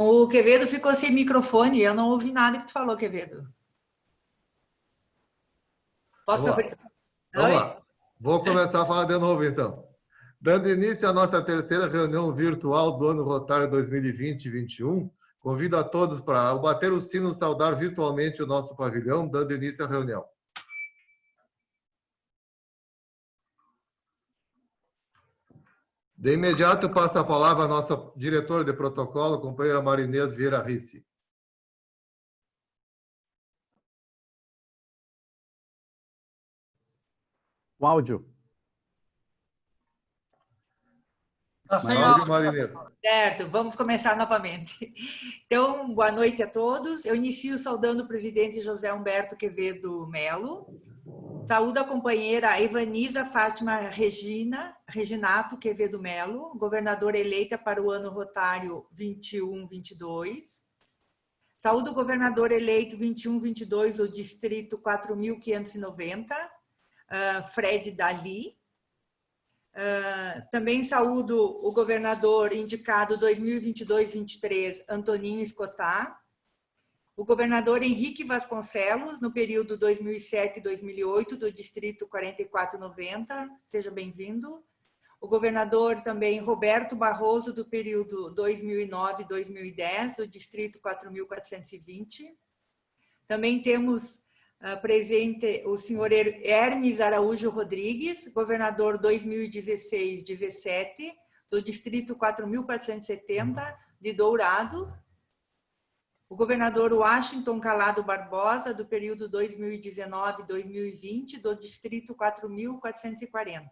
O Quevedo ficou sem microfone, eu não ouvi nada que tu falou, Quevedo. Posso abrir? Vamos Oi? lá. Vou começar a falar de novo, então. Dando início à nossa terceira reunião virtual do ano Rotário 2020-21, convido a todos para bater o sino e saudar virtualmente o nosso pavilhão, dando início à reunião. De imediato, passo a palavra à nossa diretora de protocolo, companheira Marinês Vieira Ricci. O áudio. Tá sem Áudio, áudio. Marinês. Certo, vamos começar novamente. Então, boa noite a todos. Eu inicio saudando o presidente José Humberto Quevedo Melo. Saúdo a companheira Evanisa Fátima Reginato Quevedo Melo, governadora eleita para o ano rotário 21-22. Saúdo o governador eleito 21-22 do distrito 4.590, Fred Dali. Também saúdo o governador indicado 2022-23, Antoninho Escotá. O governador Henrique Vasconcelos, no período 2007-2008, do distrito 4490, seja bem-vindo. O governador também Roberto Barroso, do período 2009-2010, do distrito 4420. Também temos presente o senhor Hermes Araújo Rodrigues, governador 2016-17, do distrito 4470, de Dourado. O governador Washington Calado Barbosa, do período 2019-2020, do distrito 4.440.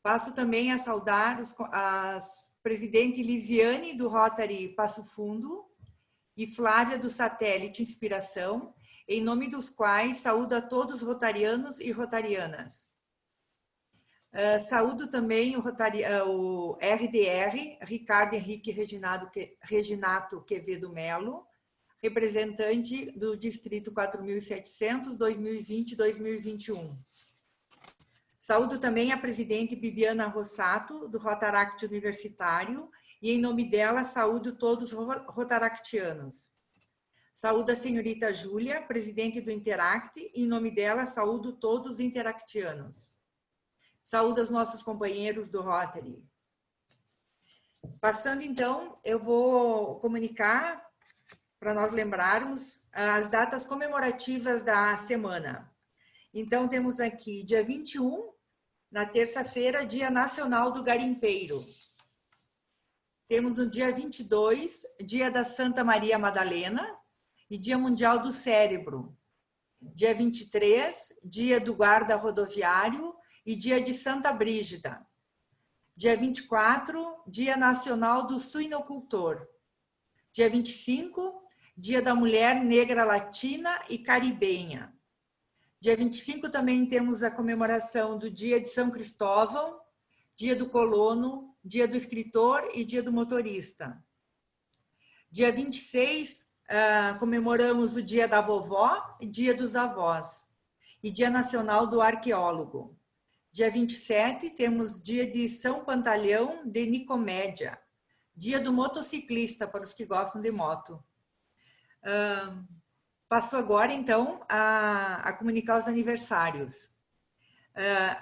Passo também a saudar a presidente Lisiane, do Rotary Passo Fundo, e Flávia, do Satélite Inspiração, em nome dos quais saúdo a todos os rotarianos e rotarianas. Saúdo também o RDR, Ricardo Henrique Reginato Quevedo Melo, representante do Distrito 4.700, 2020-2021. Saúdo também a presidente Bibiana Rossato, do Rotaract Universitário, e em nome dela saúdo todos os rotaractianos. Saúdo a senhorita Júlia, presidente do Interact, e em nome dela saúdo todos os interactianos. Saúdo aos nossos companheiros do Rotary. Passando, então, eu vou comunicar, para nós lembrarmos, as datas comemorativas da semana. Então, temos aqui, dia 21, na terça-feira, Dia Nacional do Garimpeiro. Temos no dia 22, Dia da Santa Maria Madalena e Dia Mundial do Cérebro. Dia 23, Dia do Guarda Rodoviário e Dia de Santa Brígida. Dia 24, Dia Nacional do Suinocultor. Dia 25, Dia da Mulher Negra Latina e Caribenha. Dia 25 também temos a comemoração do Dia de São Cristóvão, Dia do Colono, Dia do Escritor e Dia do Motorista. Dia 26, comemoramos o Dia da Vovó e Dia dos Avós. E Dia Nacional do Arqueólogo. Dia 27, temos Dia de São Pantaleão de Nicomédia. Dia do Motociclista, para os que gostam de moto. Passo agora, então, a comunicar os aniversários.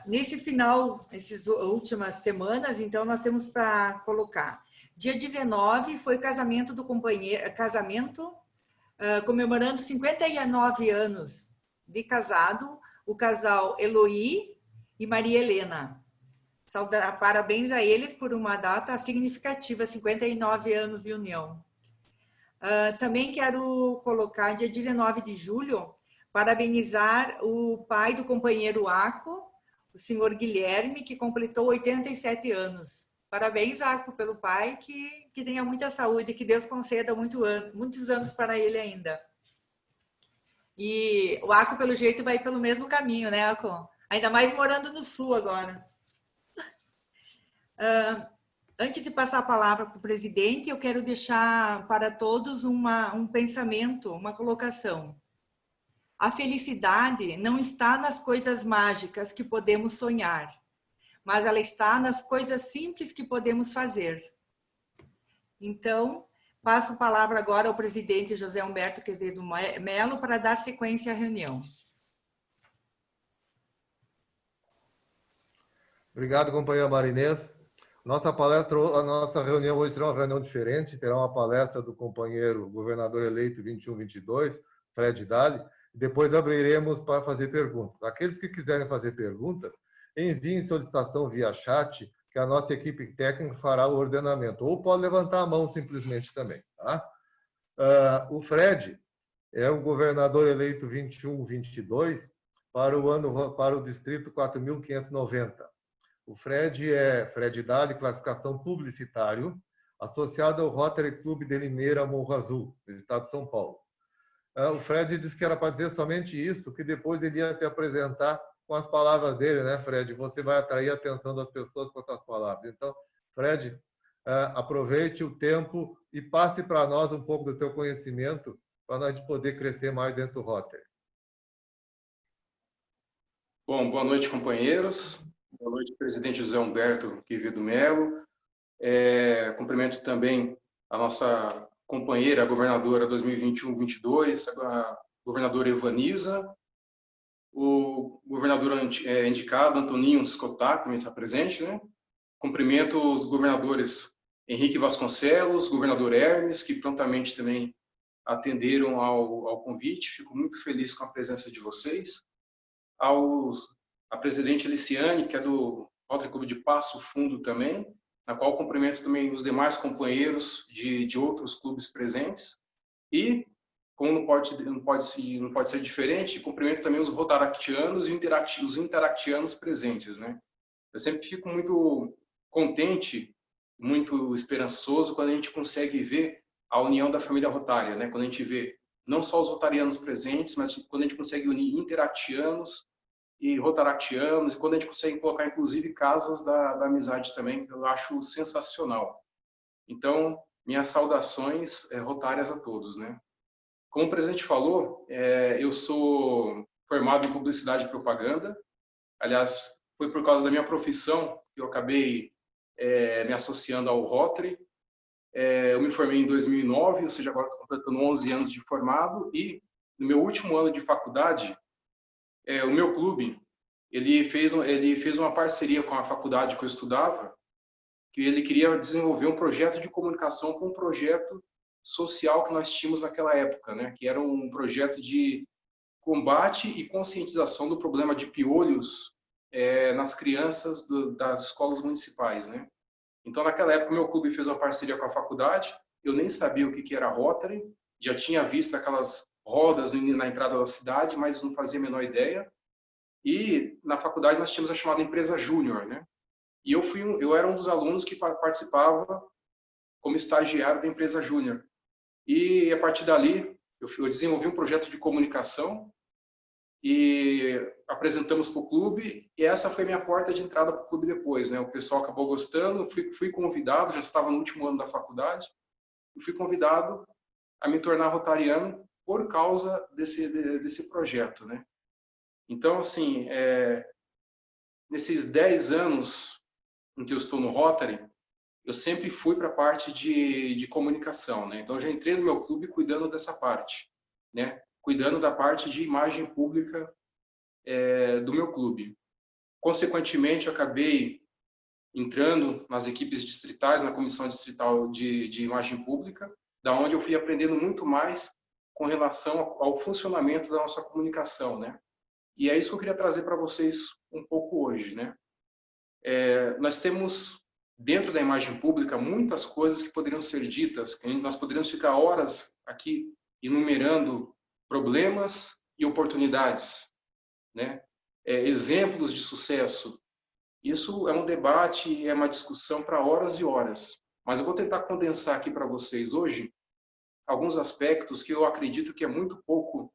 Nesse final, essas últimas semanas, então, nós temos para colocar. Dia 19 foi casamento do companheiro, comemorando 59 anos de casado, o casal Eloí e Maria Helena. Parabéns a eles por uma data significativa, 59 anos de união. Também quero colocar, dia 19 de julho, parabenizar o pai do companheiro Aco, o senhor Guilherme, que completou 87 anos. Parabéns, Aco, pelo pai, que tenha muita saúde, que Deus conceda muitos anos para ele ainda. E o Aco, pelo jeito, vai pelo mesmo caminho, né, Aco? Ainda mais morando no sul agora. Antes de passar a palavra para o presidente, eu quero deixar para todos um pensamento, uma colocação. A felicidade não está nas coisas mágicas que podemos sonhar, mas ela está nas coisas simples que podemos fazer. Então, passo a palavra agora ao presidente José Humberto Quevedo Melo para dar sequência à reunião. Obrigado, companheira Marinês. A nossa reunião hoje será uma reunião diferente, terá uma palestra do companheiro governador eleito 21-22, Fred Dali, e depois abriremos para fazer perguntas. Aqueles que quiserem fazer perguntas, enviem solicitação via chat, que a nossa equipe técnica fará o ordenamento, ou pode levantar a mão simplesmente também. Tá? O Fred é o governador eleito 21-22 para o distrito 4.590. O Fred é Fred Dali, classificação publicitário, associado ao Rotary Clube de Limeira, Morro Azul, do estado de São Paulo. O Fred disse que era para dizer somente isso, que depois ele ia se apresentar com as palavras dele, né, Fred? Você vai atrair a atenção das pessoas com as suas palavras. Então, Fred, aproveite o tempo e passe para nós um pouco do teu conhecimento para nós poder crescer mais dentro do Rotary. Bom, boa noite, companheiros. Boa noite, presidente José Humberto Quevedo Melo. Cumprimento também a nossa companheira, a governadora 2021-22, a governadora Evaniza, o governador indicado, Antoninho Scotá, que também está presente, né? Cumprimento os governadores Henrique Vasconcelos, governador Hermes, que prontamente também atenderam ao convite. Fico muito feliz com a presença de vocês. A presidente Eliciane, que é do Rotary Clube de Passo Fundo também, na qual cumprimento também os demais companheiros de outros clubes presentes. E, como não pode ser diferente, cumprimento também os rotaractianos e os interactianos presentes, né? Eu sempre fico muito contente, muito esperançoso quando a gente consegue ver a união da família rotária, né? Quando a gente vê não só os rotarianos presentes, mas quando a gente consegue unir interactianos e rotaractianos, e quando a gente consegue colocar, inclusive, casas da amizade também, que eu acho sensacional. Então, minhas saudações rotárias a todos, né? Como o presidente falou, eu sou formado em publicidade e propaganda. Aliás, foi por causa da minha profissão que eu acabei me associando ao Rotary. Eu me formei em 2009, ou seja, agora estou completando 11 anos de formado, e no meu último ano de faculdade, o meu clube, ele fez uma parceria com a faculdade que eu estudava, que ele queria desenvolver um projeto de comunicação com um projeto social que nós tínhamos naquela época, né? Que era um projeto de combate e conscientização do problema de piolhos nas crianças das escolas municipais, né? Então, naquela época, meu clube fez uma parceria com a faculdade, eu nem sabia o que era Rotary, já tinha visto aquelas rodas na entrada da cidade, mas não fazia a menor ideia. E na faculdade nós tínhamos a chamada empresa júnior, né? E eu era um dos alunos que participava como estagiário da empresa júnior. E a partir dali eu desenvolvi um projeto de comunicação e apresentamos para o clube, e essa foi minha porta de entrada para o clube depois, né? O pessoal acabou gostando, fui convidado, já estava no último ano da faculdade, e fui convidado a me tornar rotariano por causa desse projeto, né? Então, assim, nesses 10 anos em que eu estou no Rotary, eu sempre fui para a parte de comunicação, né? Então, eu já entrei no meu clube cuidando dessa parte, né? Cuidando da parte de imagem pública do meu clube. Consequentemente, eu acabei entrando nas equipes distritais, na comissão distrital de imagem pública, da onde eu fui aprendendo muito mais com relação ao funcionamento da nossa comunicação, né? E é isso que eu queria trazer para vocês um pouco hoje, né? Nós temos, dentro da imagem pública, muitas coisas que poderiam ser ditas, que nós poderíamos ficar horas aqui enumerando problemas e oportunidades, né? Exemplos de sucesso. Isso é um debate, é uma discussão para horas e horas. Mas eu vou tentar condensar aqui para vocês hoje alguns aspectos que eu acredito que é muito pouco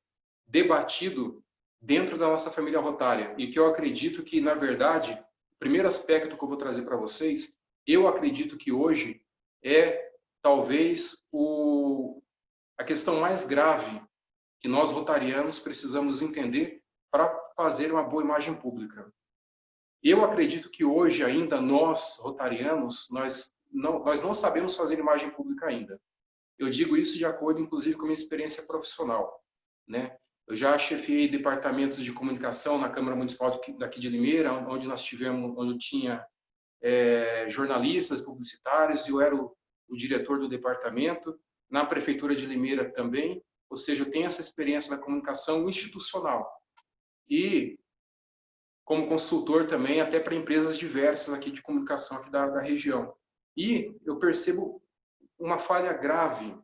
debatido dentro da nossa família rotária, e que eu acredito que, na verdade, o primeiro aspecto que eu vou trazer para vocês, eu acredito que hoje é talvez a questão mais grave que nós rotarianos precisamos entender para fazer uma boa imagem pública. Eu acredito que hoje ainda nós, rotarianos, nós nós não sabemos fazer imagem pública ainda. Eu digo isso de acordo, inclusive, com a minha experiência profissional, né? Eu já chefiei departamentos de comunicação na Câmara Municipal daqui de Limeira, onde tinha jornalistas, publicitários, e eu era o diretor do departamento. Na Prefeitura de Limeira também, ou seja, eu tenho essa experiência na comunicação institucional. E como consultor também, até para empresas diversas aqui de comunicação aqui da região. E eu percebo uma falha grave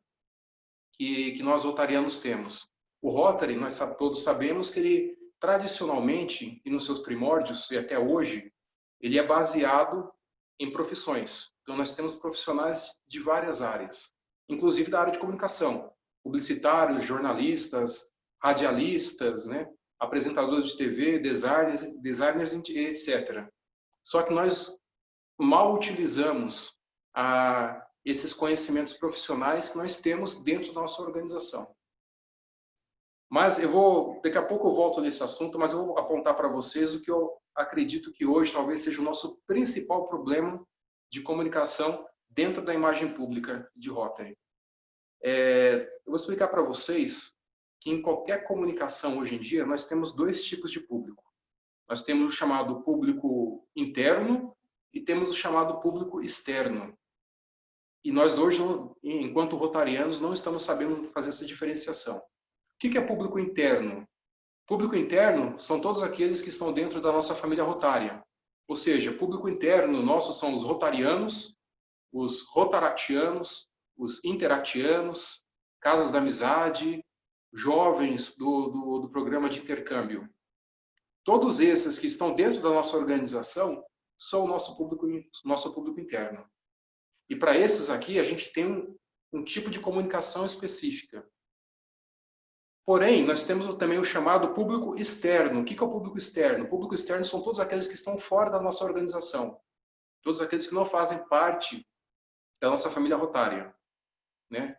que nós rotarianos temos. O Rotary, nós todos sabemos que ele, tradicionalmente, e nos seus primórdios, e até hoje, ele é baseado em profissões. Então, nós temos profissionais de várias áreas, inclusive da área de comunicação, publicitários, jornalistas, radialistas, né? Apresentadores de TV, designers, etc. Só que nós mal utilizamos esses conhecimentos profissionais que nós temos dentro da nossa organização. Mas daqui a pouco eu volto nesse assunto, mas eu vou apontar para vocês o que eu acredito que hoje talvez seja o nosso principal problema de comunicação dentro da imagem pública de Rotary. Eu vou explicar para vocês que em qualquer comunicação hoje em dia nós temos dois tipos de público. Nós temos o chamado público interno e temos o chamado público externo. E nós hoje, enquanto rotarianos, não estamos sabendo fazer essa diferenciação. O que é público interno? Público interno são todos aqueles que estão dentro da nossa família rotária. Ou seja, público interno nosso são os rotarianos, os rotaractianos, os interactianos, casas da amizade, jovens do programa de intercâmbio. Todos esses que estão dentro da nossa organização são o nosso público interno. E para esses aqui, a gente tem um tipo de comunicação específica. Porém, nós temos também o chamado público externo. O que é o público externo? O público externo são todos aqueles que estão fora da nossa organização. Todos aqueles que não fazem parte da nossa família rotária, né?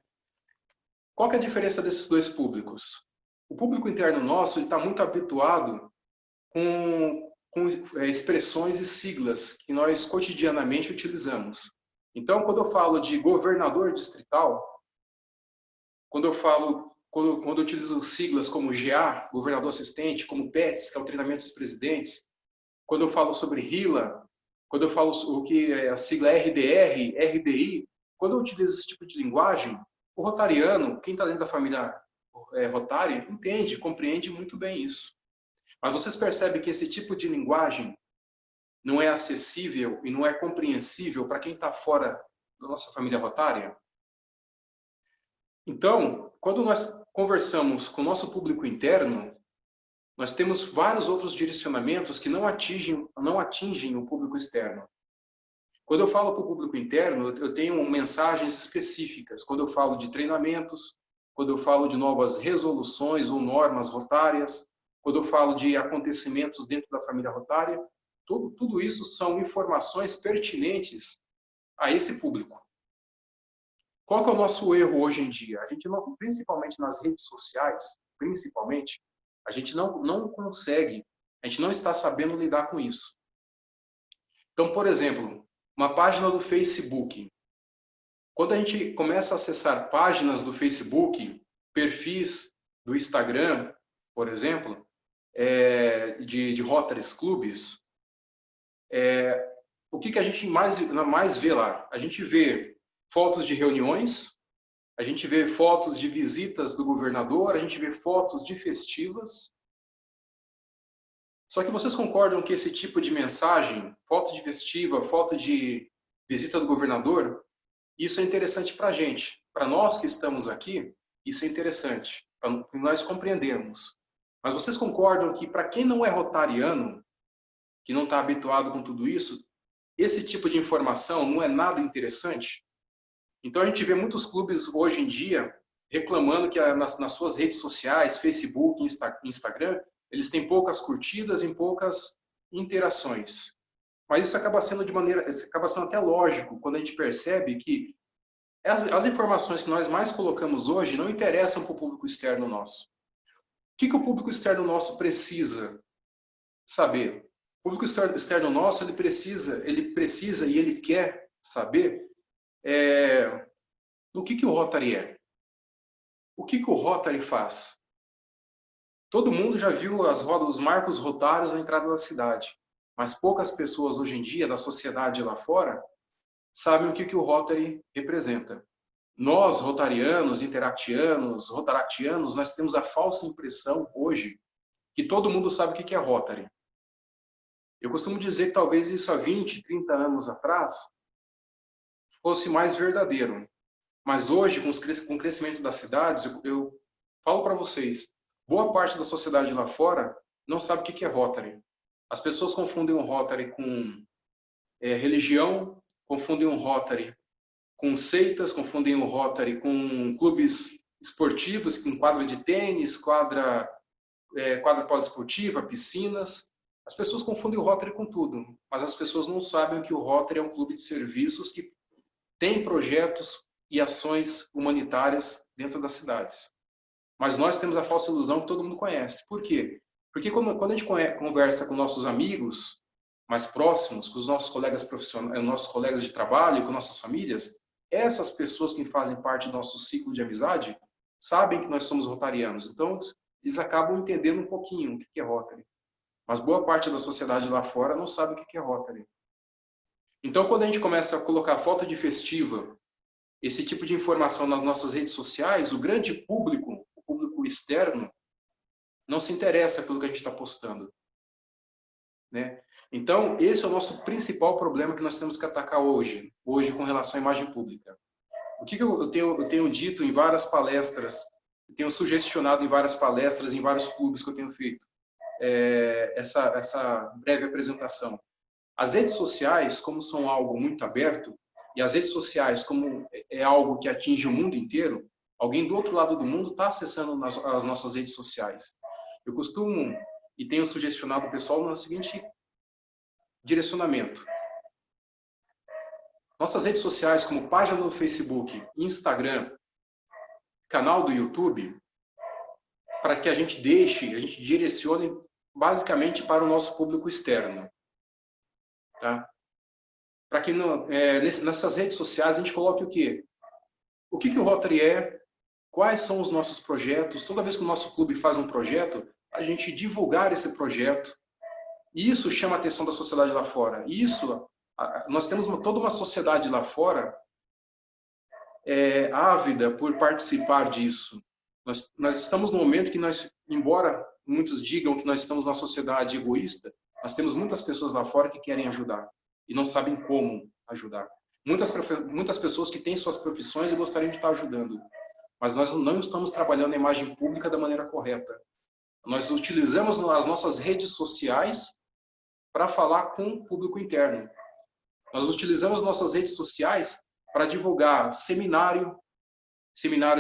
Qual que é a diferença desses dois públicos? O público interno nosso está muito habituado com expressões e siglas que nós cotidianamente utilizamos. Então, quando eu falo de governador distrital, quando eu utilizo siglas como GA, governador assistente, como PETS, que é o treinamento dos presidentes, quando eu falo sobre RILA, quando eu falo o que é a sigla RDR, RDI, quando eu utilizo esse tipo de linguagem, o rotariano, quem está dentro da família rotária, entende, compreende muito bem isso. Mas vocês percebem que esse tipo de linguagem não é acessível e não é compreensível para quem está fora da nossa família rotária? Então, quando nós conversamos com o nosso público interno, nós temos vários outros direcionamentos que não atingem o público externo. Quando eu falo para o público interno, eu tenho mensagens específicas. Quando eu falo de treinamentos, quando eu falo de novas resoluções ou normas rotárias, quando eu falo de acontecimentos dentro da família rotária, tudo isso são informações pertinentes a esse público. Qual que é o nosso erro hoje em dia? A gente não, principalmente nas redes sociais, a gente não consegue, a gente não está sabendo lidar com isso. Então, por exemplo, uma página do Facebook. Quando a gente começa a acessar páginas do Facebook, perfis do Instagram, por exemplo, de Rotaries Clubes, o que a gente mais vê lá? A gente vê fotos de reuniões, a gente vê fotos de visitas do governador, a gente vê fotos de festivas. Só que vocês concordam que esse tipo de mensagem, foto de festiva, foto de visita do governador, isso é interessante para a gente. Para nós que estamos aqui, isso é interessante, para nós compreendermos. Mas vocês concordam que para quem não é rotariano, que não está habituado com tudo isso, esse tipo de informação não é nada interessante? Então a gente vê muitos clubes hoje em dia reclamando que nas suas redes sociais, Facebook, Instagram, eles têm poucas curtidas e poucas interações. Mas isso acaba sendo até lógico quando a gente percebe que as informações que nós mais colocamos hoje não interessam para o público externo nosso. O que o público externo nosso precisa saber? O público externo nosso, ele precisa e ele quer saber O que o Rotary é? O que o Rotary faz? Todo mundo já viu os marcos rotários na entrada da cidade, mas poucas pessoas hoje em dia, da sociedade lá fora, sabem o que o Rotary representa. Nós, rotarianos, rotaractianos, nós temos a falsa impressão hoje que todo mundo sabe o que é Rotary. Eu costumo dizer que talvez isso há 20, 30 anos atrás fosse mais verdadeiro. Mas hoje, com o crescimento das cidades, eu falo para vocês, boa parte da sociedade lá fora não sabe o que é Rotary. As pessoas confundem o Rotary com religião, confundem o Rotary com seitas, confundem o Rotary com clubes esportivos, com quadra de tênis, quadra poliesportiva, piscinas. As pessoas confundem o Rotary com tudo, mas as pessoas não sabem que o Rotary é um clube de serviços que tem projetos e ações humanitárias dentro das cidades. Mas nós temos a falsa ilusão que todo mundo conhece. Por quê? Porque quando a gente conversa com nossos amigos mais próximos, com os nossos colegas profissionais, nossos colegas de trabalho, com nossas famílias, essas pessoas que fazem parte do nosso ciclo de amizade sabem que nós somos rotarianos. Então, eles acabam entendendo um pouquinho o que é Rotary. Mas boa parte da sociedade lá fora não sabe o que é Rotary. Então, quando a gente começa a colocar foto de festiva, esse tipo de informação nas nossas redes sociais, o grande público, o público externo, não se interessa pelo que a gente está postando. Né? Então, esse é o nosso principal problema que nós temos que atacar hoje com relação à imagem pública. O que eu tenho dito em várias palestras, eu tenho sugestionado em várias palestras, em vários clubes que eu tenho feito, essa breve apresentação. As redes sociais, como são algo muito aberto, e as redes sociais, como é algo que atinge o mundo inteiro, alguém do outro lado do mundo está acessando as nossas redes sociais. Eu costumo e tenho sugestionado o pessoal no seguinte direcionamento. Nossas redes sociais, como página no Facebook, Instagram, canal do YouTube, para que a gente direcione basicamente para o nosso público externo. Tá? Para que nessas redes sociais a gente coloque o quê? O que o Rotary é? Quais são os nossos projetos? Toda vez que o nosso clube faz um projeto, a gente divulgar esse projeto. Isso chama a atenção da sociedade lá fora. Nós temos toda uma sociedade lá fora ávida por participar disso. Nós estamos num momento que embora muitos digam que nós estamos numa sociedade egoísta, nós temos muitas pessoas lá fora que querem ajudar e não sabem como ajudar. Muitas pessoas que têm suas profissões e gostariam de estar ajudando, mas nós não estamos trabalhando a imagem pública da maneira correta. Nós utilizamos as nossas redes sociais para falar com o público interno. Nós utilizamos nossas redes sociais para divulgar seminário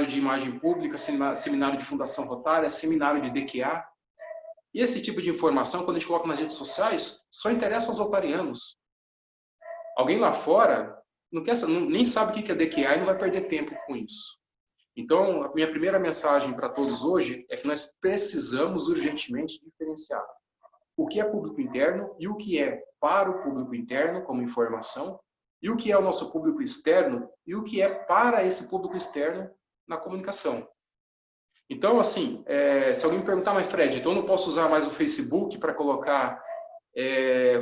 de imagem pública, seminário de Fundação Rotária, seminário de DQA. E esse tipo de informação, quando a gente coloca nas redes sociais, só interessa aos rotarianos. Alguém lá fora nem sabe o que é DQA e não vai perder tempo com isso. Então, a minha primeira mensagem para todos hoje é que nós precisamos urgentemente diferenciar o que é público interno e o que é para o público interno como informação e o que é o nosso público externo e o que é para esse público externo na comunicação. Então, assim, se alguém me perguntar, mas Fred, então eu não posso usar mais o Facebook para colocar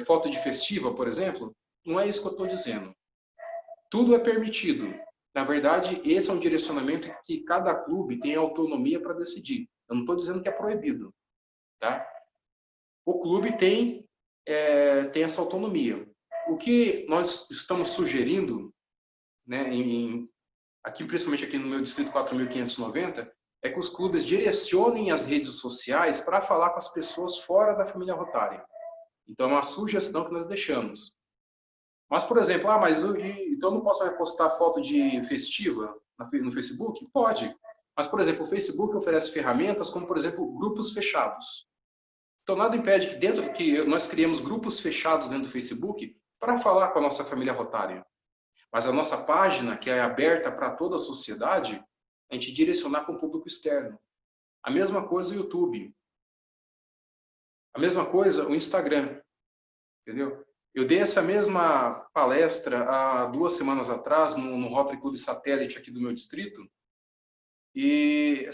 foto de festiva, por exemplo? Não é isso que eu estou dizendo. Tudo é permitido. Na verdade, esse é um direcionamento que cada clube tem autonomia para decidir. Eu não estou dizendo que é proibido. Tá? O clube tem essa autonomia. O que nós estamos sugerindo, né, principalmente aqui no meu distrito 4.590, é que os clubes direcionem as redes sociais para falar com as pessoas fora da família rotária. Então, é uma sugestão que nós deixamos. Mas, por exemplo, então eu não posso mais postar foto de festiva no Facebook? Pode. Mas, por exemplo, o Facebook oferece ferramentas como, por exemplo, grupos fechados. Então, nada impede que nós criemos grupos fechados dentro do Facebook para falar com a nossa família rotária. Mas a nossa página, que é aberta para toda a sociedade, a gente direcionar para o público externo. A mesma coisa o YouTube. A mesma coisa o Instagram. Entendeu? Eu dei essa mesma palestra há 2 semanas atrás, no Rotary Club Satélite aqui do meu distrito, e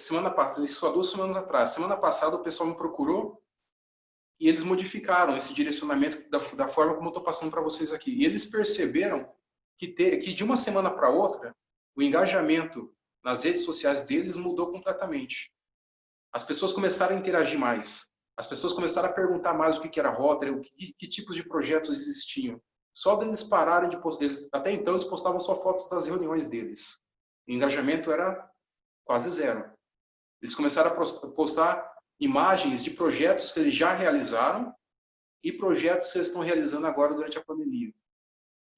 isso há 2 semanas atrás. Semana passada o pessoal me procurou e eles modificaram esse direcionamento da forma como eu estou passando para vocês aqui. E eles perceberam que de uma semana para outra, o engajamento nas redes sociais deles mudou completamente. As pessoas começaram a interagir mais. As pessoas começaram a perguntar mais o que era Rotary, que tipos de projetos existiam. Só deles pararem de postar, até então eles postavam só fotos das reuniões deles. O engajamento era quase zero. Eles começaram a postar imagens de projetos que eles já realizaram e projetos que eles estão realizando agora durante a pandemia.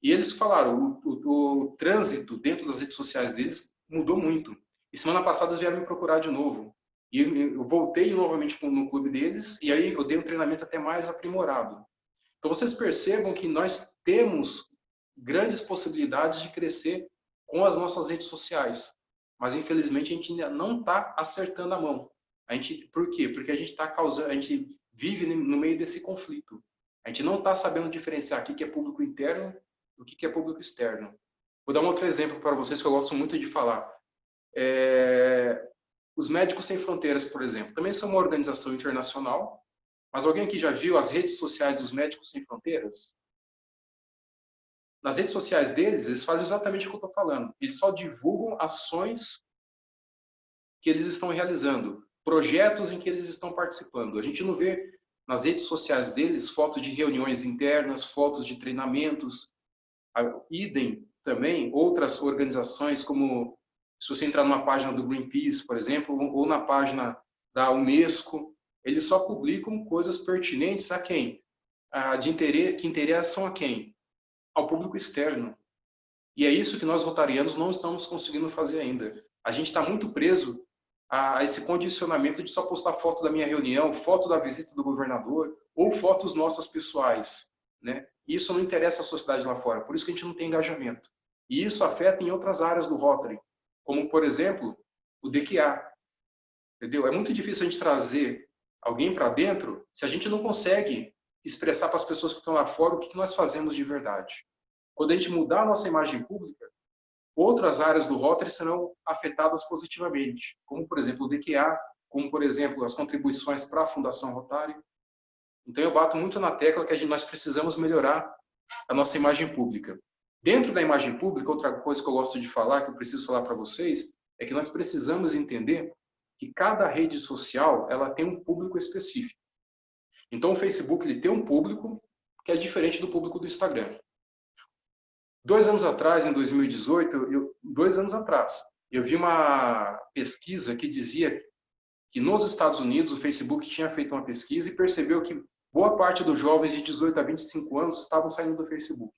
E eles falaram, o trânsito dentro das redes sociais deles mudou muito. E semana passada eles vieram me procurar de novo. E eu voltei novamente no clube deles, e aí eu dei um treinamento até mais aprimorado. Então vocês percebam que nós temos grandes possibilidades de crescer com as nossas redes sociais. Mas infelizmente a gente ainda não está acertando a mão. Por quê? Porque a gente vive no meio desse conflito. A gente não está sabendo diferenciar o que é público interno do que é público externo. Vou dar um outro exemplo para vocês que eu gosto muito de falar. Os Médicos Sem Fronteiras, por exemplo, também são uma organização internacional, mas alguém aqui já viu as redes sociais dos Médicos Sem Fronteiras? Nas redes sociais deles, eles fazem exatamente o que eu estou falando. Eles só divulgam ações que eles estão realizando, projetos em que eles estão participando. A gente não vê nas redes sociais deles fotos de reuniões internas, fotos de treinamentos. Idem também outras organizações, como se você entrar numa página do Greenpeace, por exemplo, ou na página da Unesco, eles só publicam coisas pertinentes a quem? Que interessam a quem? Ao público externo. E é isso que nós rotarianos não estamos conseguindo fazer ainda. A gente está muito preso a esse condicionamento de só postar foto da minha reunião, foto da visita do governador, ou fotos nossas pessoais, né? Isso não interessa à sociedade lá fora, por isso que a gente não tem engajamento. E isso afeta em outras áreas do Rotary, como, por exemplo, o DQA. Entendeu? É muito difícil a gente trazer alguém para dentro se a gente não consegue expressar para as pessoas que estão lá fora o que nós fazemos de verdade. Quando a gente mudar a nossa imagem pública, outras áreas do Rotary serão afetadas positivamente, como, por exemplo, o DQA, como, por exemplo, as contribuições para a Fundação Rotary. Então, eu bato muito na tecla que nós precisamos melhorar a nossa imagem pública. Dentro da imagem pública, outra coisa que eu gosto de falar, que eu preciso falar para vocês, é que nós precisamos entender que cada rede social ela tem um público específico. Então, o Facebook ele tem um público que é diferente do público do Instagram. 2 anos atrás, em 2018, 2 anos atrás, eu vi uma pesquisa que dizia que nos Estados Unidos o Facebook tinha feito uma pesquisa e percebeu que boa parte dos jovens de 18 a 25 anos estavam saindo do Facebook.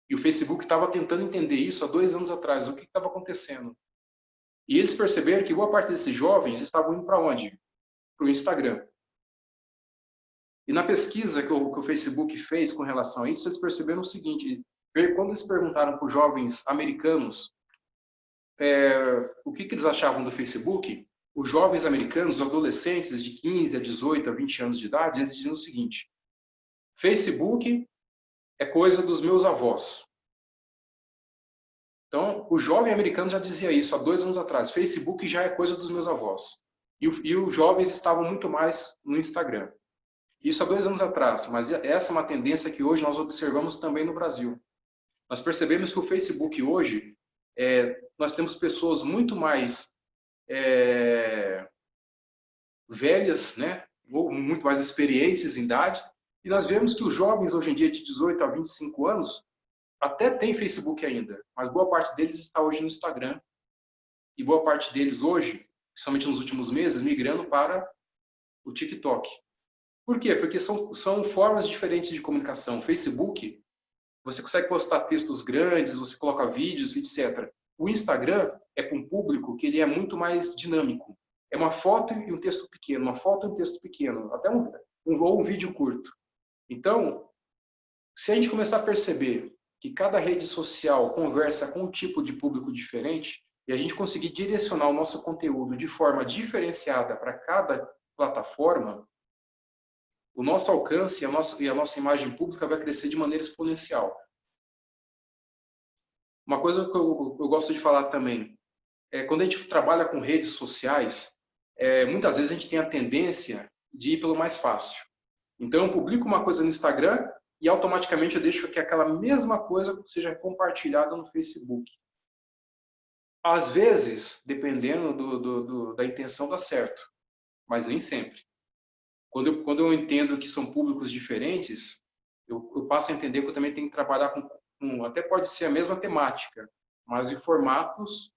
E o Facebook estava tentando entender isso há 2 anos atrás, o que estava acontecendo. E eles perceberam que boa parte desses jovens estavam indo para onde? Para o Instagram. E na pesquisa que o Facebook fez com relação a isso, eles perceberam o seguinte: quando eles perguntaram para os jovens americanos o que eles achavam do Facebook, os jovens americanos, os adolescentes de 15 a 18 a 20 anos de idade, eles diziam o seguinte: Facebook é coisa dos meus avós. Então, o jovem americano já dizia isso há 2 anos atrás: Facebook já é coisa dos meus avós. E os jovens estavam muito mais no Instagram. Isso há 2 anos atrás, mas essa é uma tendência que hoje nós observamos também no Brasil. Nós percebemos que o Facebook hoje, nós temos pessoas muito mais velhas, né, ou muito mais experientes em idade, e nós vemos que os jovens hoje em dia de 18 a 25 anos até tem Facebook ainda, mas boa parte deles está hoje no Instagram, e boa parte deles hoje, principalmente nos últimos meses, migrando para o TikTok. Por quê? Porque são formas diferentes de comunicação. O Facebook, você consegue postar textos grandes, você coloca vídeos, etc. O Instagram é para um público que ele é muito mais dinâmico. É uma foto e um texto pequeno, uma foto e um texto pequeno, até ou um vídeo curto. Então, se a gente começar a perceber que cada rede social conversa com um tipo de público diferente, e a gente conseguir direcionar o nosso conteúdo de forma diferenciada para cada plataforma, o nosso alcance e a nossa imagem pública vai crescer de maneira exponencial. Uma coisa que eu gosto de falar também, quando a gente trabalha com redes sociais, muitas vezes a gente tem a tendência de ir pelo mais fácil. Então, eu publico uma coisa no Instagram e automaticamente eu deixo que aquela mesma coisa seja compartilhada no Facebook. Às vezes, dependendo da intenção, dá certo, mas nem sempre. Quando eu entendo que são públicos diferentes, eu passo a entender que eu também tenho que trabalhar até pode ser a mesma temática, mas em formatos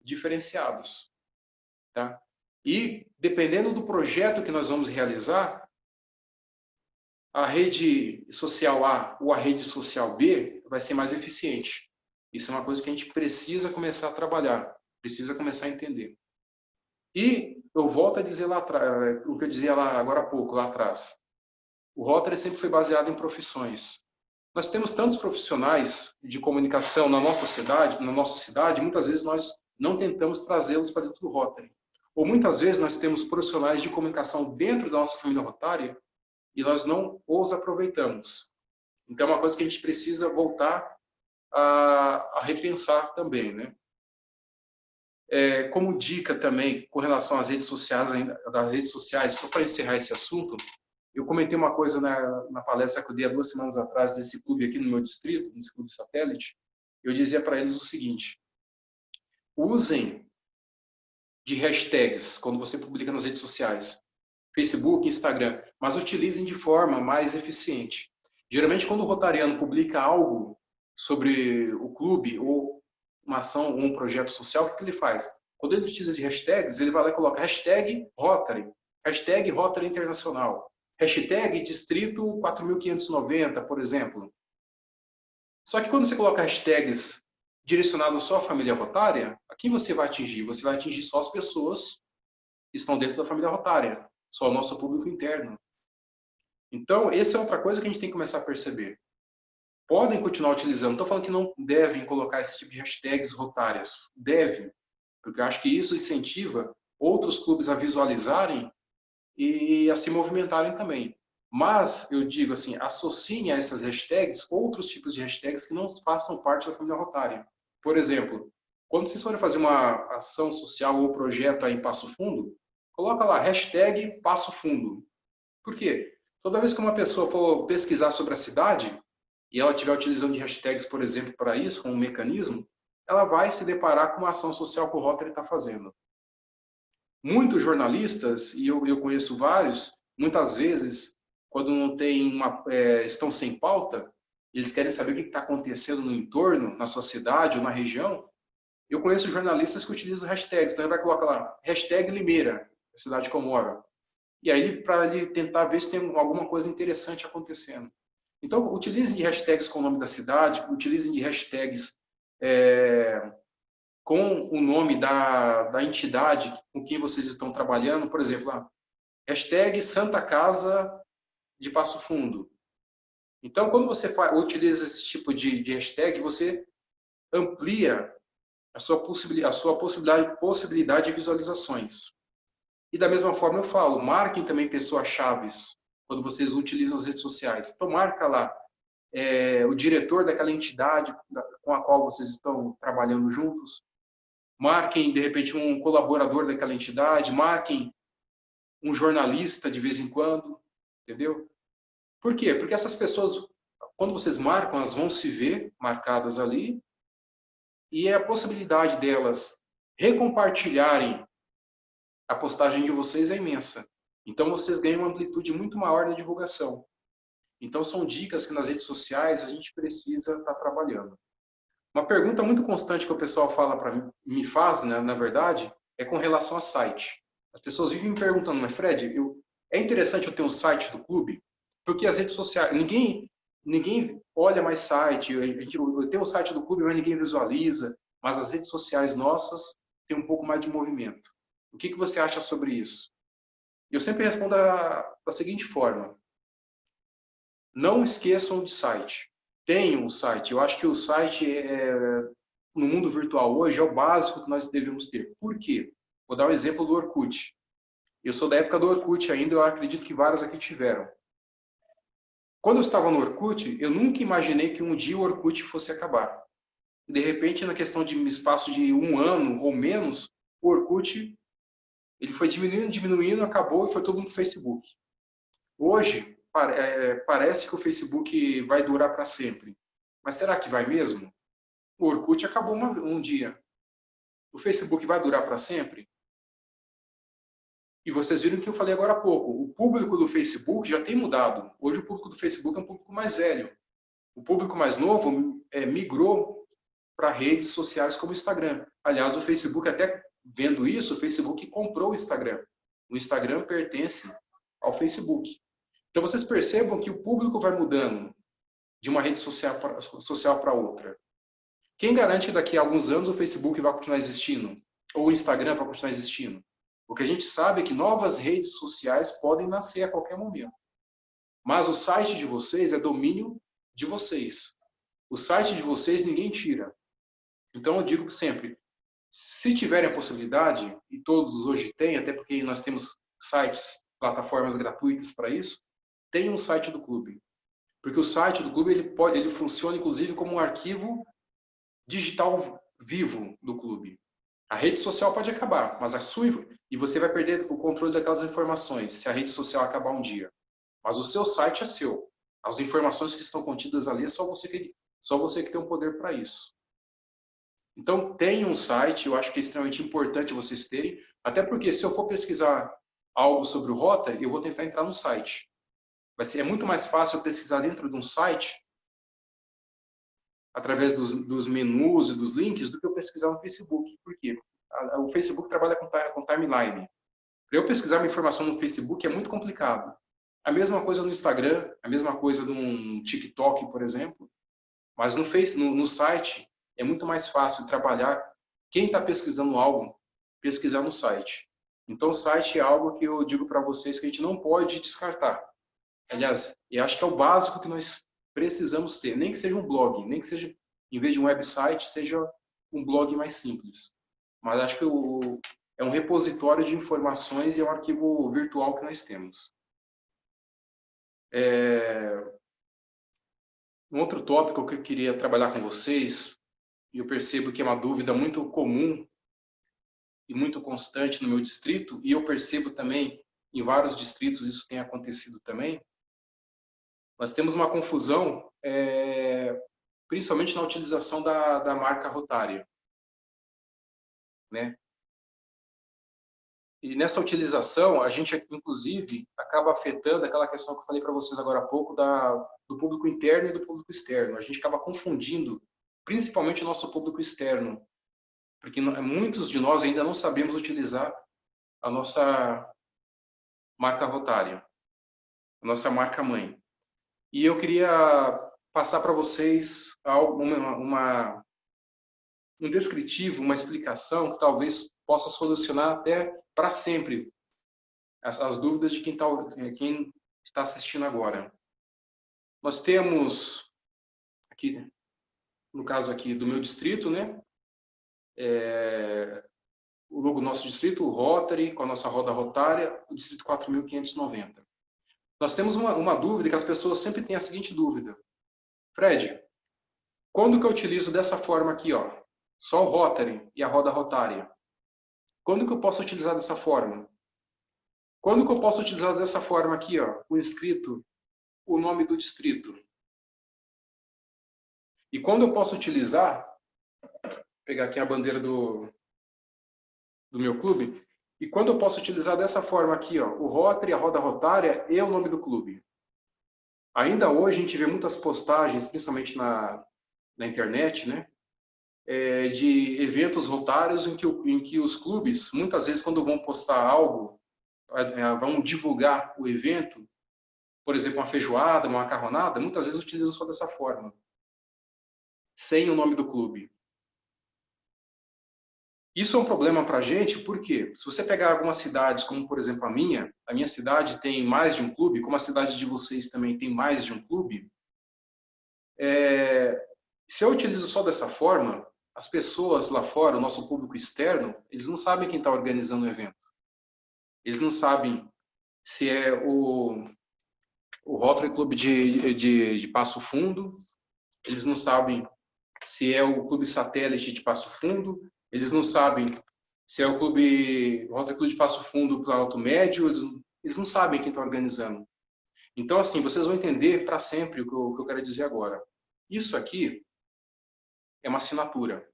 diferenciados. Tá? E, dependendo do projeto que nós vamos realizar, a rede social A ou a rede social B vai ser mais eficiente. Isso é uma coisa que a gente precisa começar a trabalhar, precisa começar a entender. E eu volto a dizer lá atrás, o que eu dizia lá agora há pouco, lá atrás. O Rotary sempre foi baseado em profissões. Nós temos tantos profissionais de comunicação na nossa cidade, muitas vezes nós não tentamos trazê-los para dentro do Rotary. Ou muitas vezes nós temos profissionais de comunicação dentro da nossa família rotária e nós não os aproveitamos. Então, é uma coisa que a gente precisa voltar a repensar também, né? Como dica também, com relação às redes sociais, só para encerrar esse assunto, eu comentei uma coisa na palestra que eu dei há 2 semanas atrás desse clube aqui no meu distrito, nesse clube satélite. Eu dizia para eles o seguinte: usem de hashtags quando você publica nas redes sociais, Facebook, Instagram, mas utilizem de forma mais eficiente. Geralmente, quando o rotariano publica algo sobre o clube ou uma ação ou um projeto social, o que ele faz? Quando ele utiliza de hashtags, ele vai lá e coloca hashtag Rotary, hashtag Rotary Internacional, hashtag Distrito 4590, por exemplo. Só que quando você coloca hashtags direcionados só à família rotária, a quem você vai atingir? Você vai atingir só as pessoas que estão dentro da família rotária, só o nosso público interno. Então, essa é outra coisa que a gente tem que começar a perceber. Podem continuar utilizando, não estou falando que não devem colocar esse tipo de hashtags rotárias. Devem, porque eu acho que isso incentiva outros clubes a visualizarem e a se movimentarem também. Mas, eu digo assim, associem a essas hashtags outros tipos de hashtags que não façam parte da família rotária. Por exemplo, quando vocês forem fazer uma ação social ou projeto aí em Passo Fundo, coloca lá, hashtag Passo Fundo. Por quê? Toda vez que uma pessoa for pesquisar sobre a cidade, e ela estiver utilizando de hashtags, por exemplo, para isso, como um mecanismo, ela vai se deparar com uma ação social que o Rotary está fazendo. Muitos jornalistas, e eu conheço vários, muitas vezes, quando não tem estão sem pauta, eles querem saber o que está acontecendo no entorno, na sua cidade ou na região. Eu conheço jornalistas que utilizam hashtags, então ele vai colocar lá, hashtag Limeira, a cidade que eu moro. E aí, para ele tentar ver se tem alguma coisa interessante acontecendo. Então, utilizem de hashtags com o nome da cidade, utilizem de hashtags com o nome da entidade com quem vocês estão trabalhando. Por exemplo, hashtag Santa Casa de Passo Fundo. Então, quando você utiliza esse tipo de hashtag, você amplia a sua possibilidade de visualizações. E da mesma forma eu falo, marquem também pessoas-chaves quando vocês utilizam as redes sociais. Então, marca lá o diretor daquela entidade com a qual vocês estão trabalhando juntos. Marquem, de repente, um colaborador daquela entidade. Marquem um jornalista de vez em quando. Entendeu? Por quê? Porque essas pessoas, quando vocês marcam, elas vão se ver marcadas ali. E a possibilidade delas recompartilharem a postagem de vocês é imensa. Então, vocês ganham uma amplitude muito maior na divulgação. Então, são dicas que nas redes sociais a gente precisa estar trabalhando. Uma pergunta muito constante que o pessoal fala para mim, me faz, né, na verdade, é com relação a site. As pessoas vivem me perguntando, mas Fred, é interessante eu ter um site do clube? Porque as redes sociais, ninguém olha mais site, eu tenho o site do clube, mas ninguém visualiza, mas as redes sociais nossas têm um pouco mais de movimento. O que você acha sobre isso? Eu sempre respondo da seguinte forma. Não esqueçam de site. Tenham um site. Eu acho que o site, no mundo virtual hoje, é o básico que nós devemos ter. Por quê? Vou dar um exemplo do Orkut. Eu sou da época do Orkut ainda, eu acredito que vários aqui tiveram. Quando eu estava no Orkut, eu nunca imaginei que um dia o Orkut fosse acabar. De repente, na questão de espaço de 1 ano ou menos, o Orkut ele foi diminuindo, acabou e foi todo mundo pro Facebook. Hoje, parece que o Facebook vai durar para sempre. Mas será que vai mesmo? O Orkut acabou um dia. O Facebook vai durar para sempre? E vocês viram que eu falei agora há pouco. O público do Facebook já tem mudado. Hoje o público do Facebook é um público mais velho. O público mais novo migrou para redes sociais como o Instagram. Aliás, o Facebook, até vendo isso, o Facebook comprou o Instagram. O Instagram pertence ao Facebook. Então vocês percebam que o público vai mudando de uma rede social para outra. Quem garante que daqui a alguns anos o Facebook vai continuar existindo? Ou o Instagram vai continuar existindo? O que a gente sabe é que novas redes sociais podem nascer a qualquer momento. Mas o site de vocês é domínio de vocês. O site de vocês ninguém tira. Então eu digo sempre, se tiverem a possibilidade, e todos hoje têm, até porque nós temos sites, plataformas gratuitas para isso, tenham um site do clube. Porque o site do clube ele funciona inclusive como um arquivo digital vivo do clube. A rede social pode acabar, mas e você vai perder o controle daquelas informações se a rede social acabar um dia. Mas o seu site é seu. As informações que estão contidas ali é só você que tem o poder para isso. Então, tenha um site, eu acho que é extremamente importante vocês terem, até porque se eu for pesquisar algo sobre o Rotary, eu vou tentar entrar no site. É muito mais fácil eu pesquisar dentro de um site, através dos menus e dos links, do que eu pesquisar no Facebook. Por quê? O Facebook trabalha com timeline. Para eu pesquisar uma informação no Facebook é muito complicado. A mesma coisa no Instagram, a mesma coisa no TikTok, por exemplo. Mas no site é muito mais fácil trabalhar quem está pesquisando algo, pesquisar no site. Então o site é algo que eu digo para vocês que a gente não pode descartar. Aliás, eu acho que é o básico que nós precisamos ter. Nem que seja um blog, nem que seja, em vez de um website, seja um blog mais simples. Mas acho que é um repositório de informações e é um arquivo virtual que nós temos. Um outro tópico que eu queria trabalhar com vocês, e eu percebo que é uma dúvida muito comum e muito constante no meu distrito, e eu percebo também em vários distritos isso tem acontecido também, nós temos uma confusão, principalmente na utilização da marca Rotária, né? E nessa utilização, a gente, inclusive, acaba afetando aquela questão que eu falei para vocês agora há pouco, do público interno e do público externo. A gente acaba confundindo, principalmente o nosso público externo, porque muitos de nós ainda não sabemos utilizar a nossa marca Rotária, a nossa marca-mãe. E eu queria passar para vocês um descritivo, uma explicação que talvez possa solucionar até para sempre as dúvidas de quem está assistindo agora. Nós temos aqui, no caso aqui do meu distrito, né? O logo do nosso distrito, o Rotary, com a nossa roda rotária, o distrito 4.590. Nós temos uma dúvida que as pessoas sempre têm a seguinte dúvida. Fred, quando que eu utilizo dessa forma aqui, ó, só o Rotary e a roda rotária? Quando que eu posso utilizar dessa forma? Quando que eu posso utilizar dessa forma aqui, ó, o escrito, o nome do distrito? E quando eu posso utilizar, vou pegar aqui a bandeira do meu clube, e quando eu posso utilizar dessa forma aqui, ó, o Rotary, a roda rotária e o nome do clube? Ainda hoje a gente vê muitas postagens, principalmente na internet, né? De eventos rotários em que os clubes, muitas vezes, quando vão postar algo, vão divulgar o evento, por exemplo, uma feijoada, uma macarronada, muitas vezes utilizam só dessa forma, sem o nome do clube. Isso é um problema para a gente, porque se você pegar algumas cidades, como por exemplo a minha cidade tem mais de um clube, como a cidade de vocês também tem mais de um clube, se eu utilizo só dessa forma, as pessoas lá fora, o nosso público externo, eles não sabem quem está organizando o evento. Eles não sabem se é o o Rotary Club de Passo Fundo, eles não sabem se é o Clube Satélite de Passo Fundo, eles não sabem se é o Rotary Club de Passo Fundo para Alto Médio, eles não sabem quem está organizando. Então, assim, vocês vão entender para sempre o que eu quero dizer agora. Isso aqui é uma assinatura.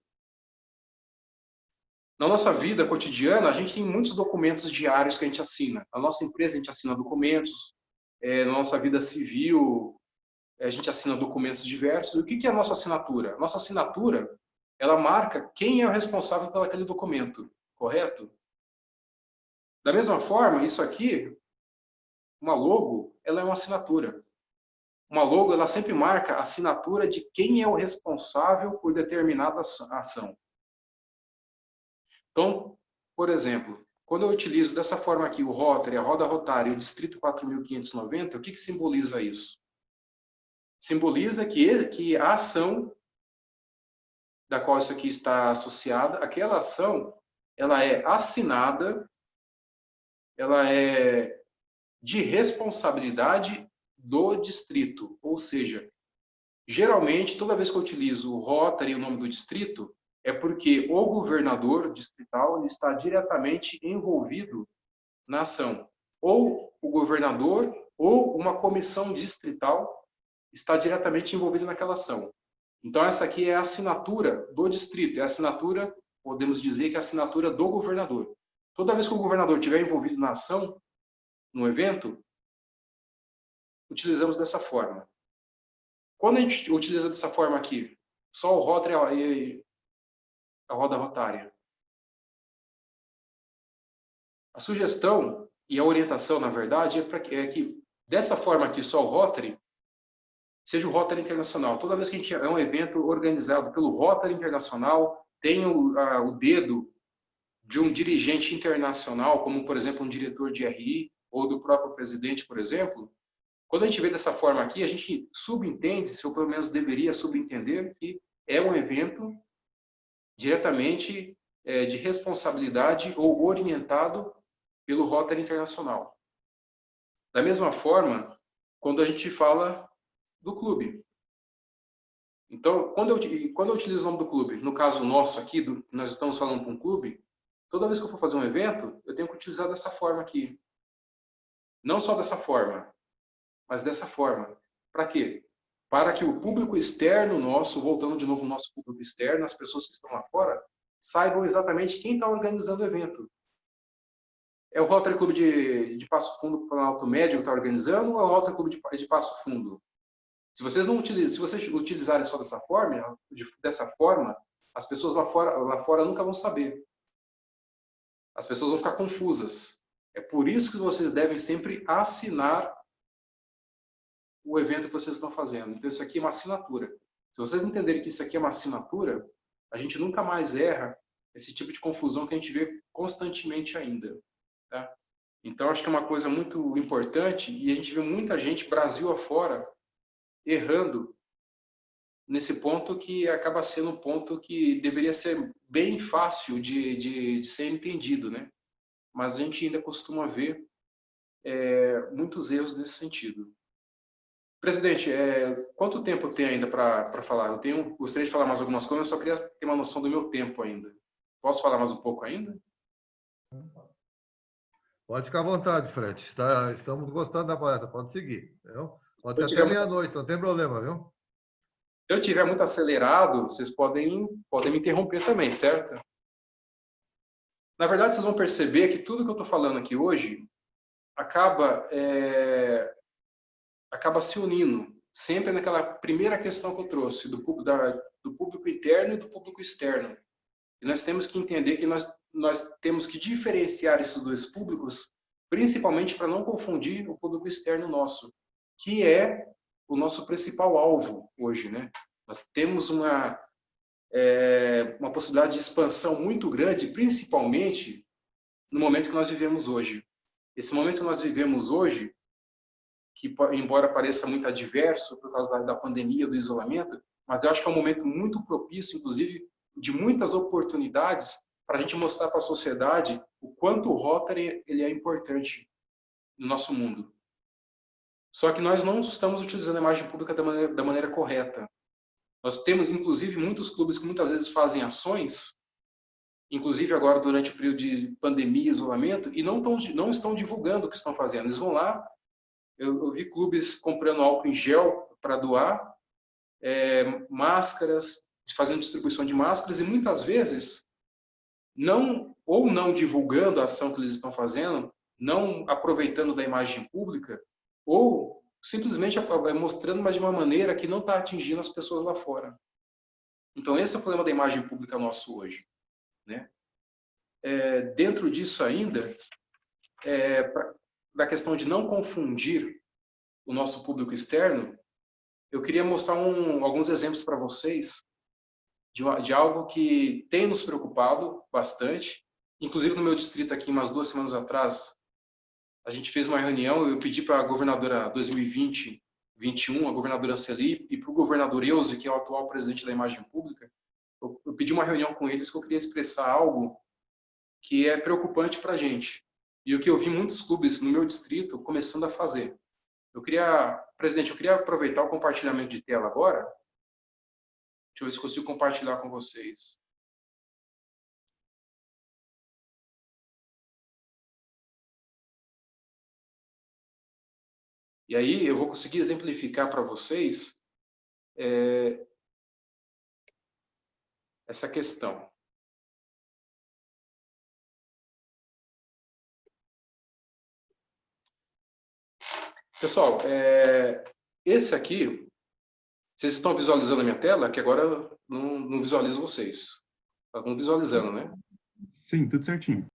Na nossa vida cotidiana, a gente tem muitos documentos diários que a gente assina. Na nossa empresa, a gente assina documentos. Na nossa vida civil, a gente assina documentos diversos. E o que é a nossa assinatura? A nossa assinatura, ela marca quem é o responsável por aquele documento, correto? Da mesma forma, isso aqui, uma logo, ela é uma assinatura. Uma logo, ela sempre marca a assinatura de quem é o responsável por determinada ação. Então, por exemplo, quando eu utilizo dessa forma aqui o Rotary, a Roda Rotária e o Distrito 4.590, o que simboliza isso? Simboliza que a ação da qual isso aqui está associada, aquela ação, ela é assinada, ela é de responsabilidade do distrito. Ou seja, geralmente, toda vez que eu utilizo o Rotary e o nome do distrito, é porque o governador distrital está diretamente envolvido na ação. Ou o governador ou uma comissão distrital está diretamente envolvido naquela ação. Então, essa aqui é a assinatura do distrito, é a assinatura, podemos dizer que é a assinatura do governador. Toda vez que o governador estiver envolvido na ação, no evento, utilizamos dessa forma. Quando a gente utiliza dessa forma aqui, só o Rotary e a roda rotária. A sugestão e a orientação, na verdade, é que dessa forma aqui, só o Rotary, seja o Rotary Internacional. Toda vez que a gente é um evento organizado pelo Rotary Internacional, tem o dedo de um dirigente internacional, como, por exemplo, um diretor de RI, ou do próprio presidente, por exemplo, quando a gente vê dessa forma aqui, a gente subentende, ou pelo menos deveria subentender, que é um evento diretamente de responsabilidade ou orientado pelo Rotary Internacional. Da mesma forma, quando a gente fala do clube. Então, quando eu utilizo o nome do clube, no caso nosso aqui, nós estamos falando com um clube, toda vez que eu for fazer um evento, eu tenho que utilizar dessa forma aqui. Não só dessa forma, mas dessa forma. Para quê? Para que o público externo nosso, voltando de novo ao nosso público externo, as pessoas que estão lá fora, saibam exatamente quem está organizando o evento. É o Rotary Clube de Passo Fundo para o Alto Médio que está organizando ou é o Rotary Clube de Passo Fundo? Se vocês utilizarem só dessa forma, as pessoas lá fora nunca vão saber. As pessoas vão ficar confusas. É por isso que vocês devem sempre assinar o evento que vocês estão fazendo. Então, isso aqui é uma assinatura. Se vocês entenderem que isso aqui é uma assinatura, a gente nunca mais erra esse tipo de confusão que a gente vê constantemente ainda. Tá? Então, acho que é uma coisa muito importante e a gente vê muita gente, Brasil afora, errando nesse ponto que acaba sendo um ponto que deveria ser bem fácil de ser entendido, né? Mas a gente ainda costuma ver muitos erros nesse sentido. Presidente, quanto tempo tem ainda para falar? Gostaria de falar mais algumas coisas, eu só queria ter uma noção do meu tempo ainda. Posso falar mais um pouco ainda? Pode ficar à vontade, Fred. Estamos gostando da palestra, pode seguir. Viu? Pode ser até meia-noite, não tem problema, viu? Se eu estiver muito acelerado, vocês podem me interromper também, certo? Na verdade, vocês vão perceber que tudo que eu estou falando aqui hoje acaba se unindo sempre naquela primeira questão que eu trouxe, do público interno e do público externo. E nós temos que entender que nós temos que diferenciar esses dois públicos, principalmente para não confundir o público externo nosso, que é o nosso principal alvo hoje, né? Nós temos uma possibilidade de expansão muito grande, principalmente no momento que nós vivemos hoje. Esse momento que nós vivemos hoje, que embora pareça muito adverso por causa da pandemia, do isolamento, mas eu acho que é um momento muito propício, inclusive, de muitas oportunidades para a gente mostrar para a sociedade o quanto o Rotary ele é importante no nosso mundo. Só que nós não estamos utilizando a imagem pública da maneira correta. Nós temos, inclusive, muitos clubes que muitas vezes fazem ações, inclusive agora durante o período de pandemia e isolamento, e não estão divulgando o que estão fazendo. Eles vão lá, eu vi clubes comprando álcool em gel para doar, máscaras, fazendo distribuição de máscaras, e muitas vezes não divulgando a ação que eles estão fazendo, não aproveitando da imagem pública, ou simplesmente mostrando, mas de uma maneira que não está atingindo as pessoas lá fora. Então, esse é o problema da imagem pública nosso hoje, né? Dentro disso ainda, da questão de não confundir o nosso público externo, eu queria mostrar alguns exemplos para vocês de algo que tem nos preocupado bastante. Inclusive, no meu distrito aqui, umas 2 semanas atrás, a gente fez uma reunião, eu pedi para a governadora 2020-21, a governadora Celi, e para o governador Euze, que é o atual presidente da imagem pública, eu pedi uma reunião com eles que eu queria expressar algo que é preocupante para a gente. E o que eu vi muitos clubes no meu distrito começando a fazer. Presidente, eu queria aproveitar o compartilhamento de tela agora. Deixa eu ver se consigo compartilhar com vocês. E aí eu vou conseguir exemplificar para vocês essa questão. Pessoal, esse aqui, vocês estão visualizando a minha tela? Que agora eu não visualizo vocês. Estão visualizando, né? Sim, tudo certinho.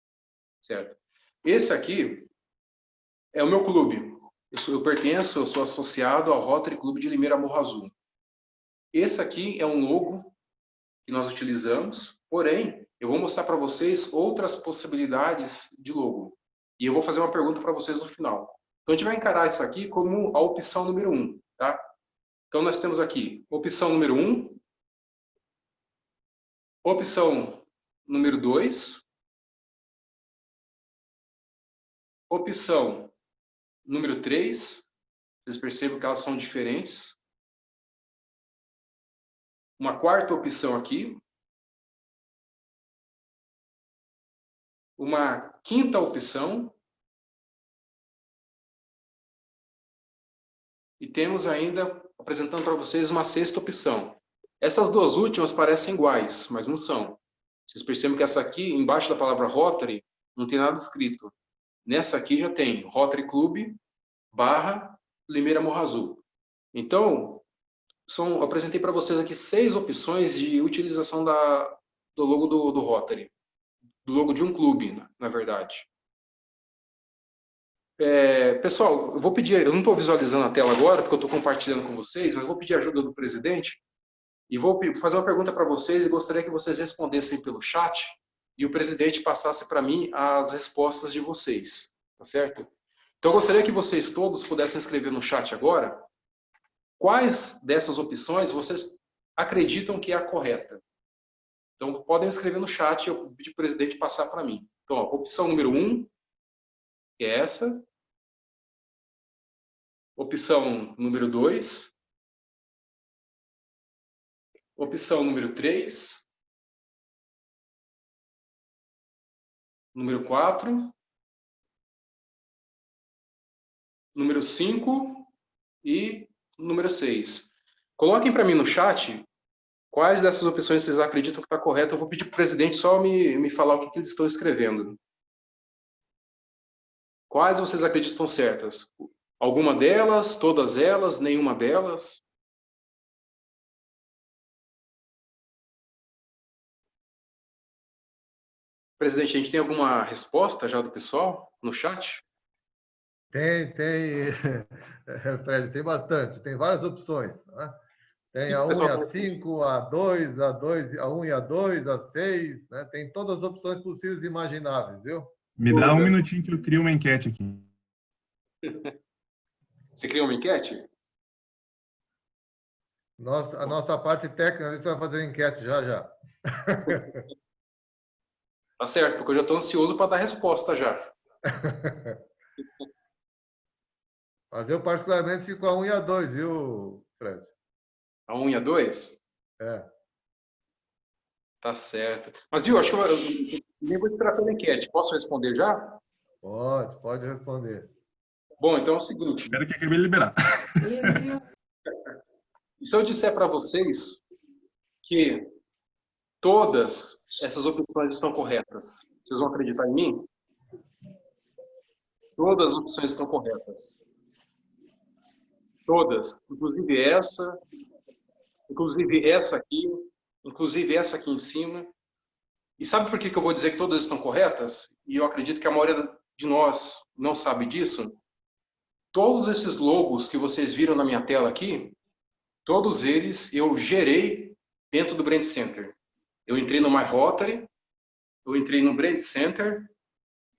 Certo. Esse aqui é o meu clube. Eu sou associado ao Rotary Clube de Limeira Morro Azul. Esse aqui é um logo que nós utilizamos, porém, eu vou mostrar para vocês outras possibilidades de logo. E eu vou fazer uma pergunta para vocês no final. Então, a gente vai encarar isso aqui como a opção número 1, tá? Então, nós temos aqui opção número 1, opção número 2, opção número 3, vocês percebem que elas são diferentes. Uma quarta opção aqui. Uma quinta opção. E temos ainda, apresentando para vocês, uma sexta opção. Essas duas últimas parecem iguais, mas não são. Vocês percebem que essa aqui, embaixo da palavra Rotary, não tem nada escrito. Nessa aqui já tem Rotary Clube / Limeira Morro Azul. Então, eu apresentei para vocês aqui 6 opções de utilização do logo do Rotary. Do logo de um clube, na verdade. Pessoal, eu vou pedir, eu não estou visualizando a tela agora, porque eu estou compartilhando com vocês, mas eu vou pedir a ajuda do presidente e vou fazer uma pergunta para vocês e gostaria que vocês respondessem pelo chat e o presidente passasse para mim as respostas de vocês, tá certo? Então, eu gostaria que vocês todos pudessem escrever no chat agora quais dessas opções vocês acreditam que é a correta. Então, podem escrever no chat e eu pedir para o presidente passar para mim. Então, ó, opção número 1, que é essa. Opção número 2. Opção número 3. Número 4. Número 5 e número 6. Coloquem para mim no chat quais dessas opções vocês acreditam que está correta. Eu vou pedir para o presidente só me falar o que eles estão escrevendo. Quais vocês acreditam que estão certas? Alguma delas, todas elas, nenhuma delas? Presidente, a gente tem alguma resposta já do pessoal no chat? Tem, Fred, tem bastante, tem várias opções. Né? Tem a 1 e a 5, a 2, a 1 e a 2, a 6, né? Tem todas as opções possíveis e imagináveis, viu? Me dá um minutinho que eu crio uma enquete aqui. Você criou uma enquete? A nossa parte técnica, você vai fazer a enquete já. Tá certo, porque eu já estou ansioso para dar resposta já. Mas eu particularmente fico com a 1 e a 2, viu, Fred? A 1 e a 2? É. Tá certo. Mas, viu, acho que eu nem vou esperar pela enquete. Posso responder já? Pode responder. Bom, então é o seguinte. Espero que acabe de liberar. E se eu disser para vocês que todas essas opções estão corretas, vocês vão acreditar em mim? Todas as opções estão corretas. Todas. Inclusive essa aqui, inclusive essa aqui em cima. E sabe por que eu vou dizer que todas estão corretas? E eu acredito que a maioria de nós não sabe disso. Todos esses logos que vocês viram na minha tela aqui, todos eles eu gerei dentro do Brand Center. Eu entrei no My Rotary, eu entrei no Brand Center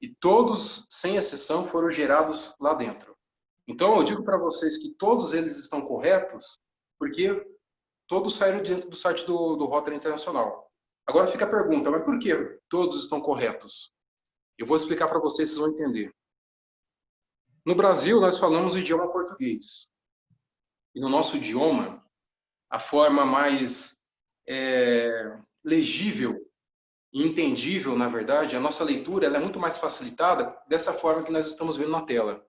e todos, sem exceção, foram gerados lá dentro. Então, eu digo para vocês que todos eles estão corretos porque todos saíram dentro do site do Rotary Internacional. Agora fica a pergunta, mas por que todos estão corretos? Eu vou explicar para vocês, vocês vão entender. No Brasil, nós falamos o idioma português. E no nosso idioma, a forma mais legível e entendível, na verdade, a nossa leitura ela é muito mais facilitada dessa forma que nós estamos vendo na tela.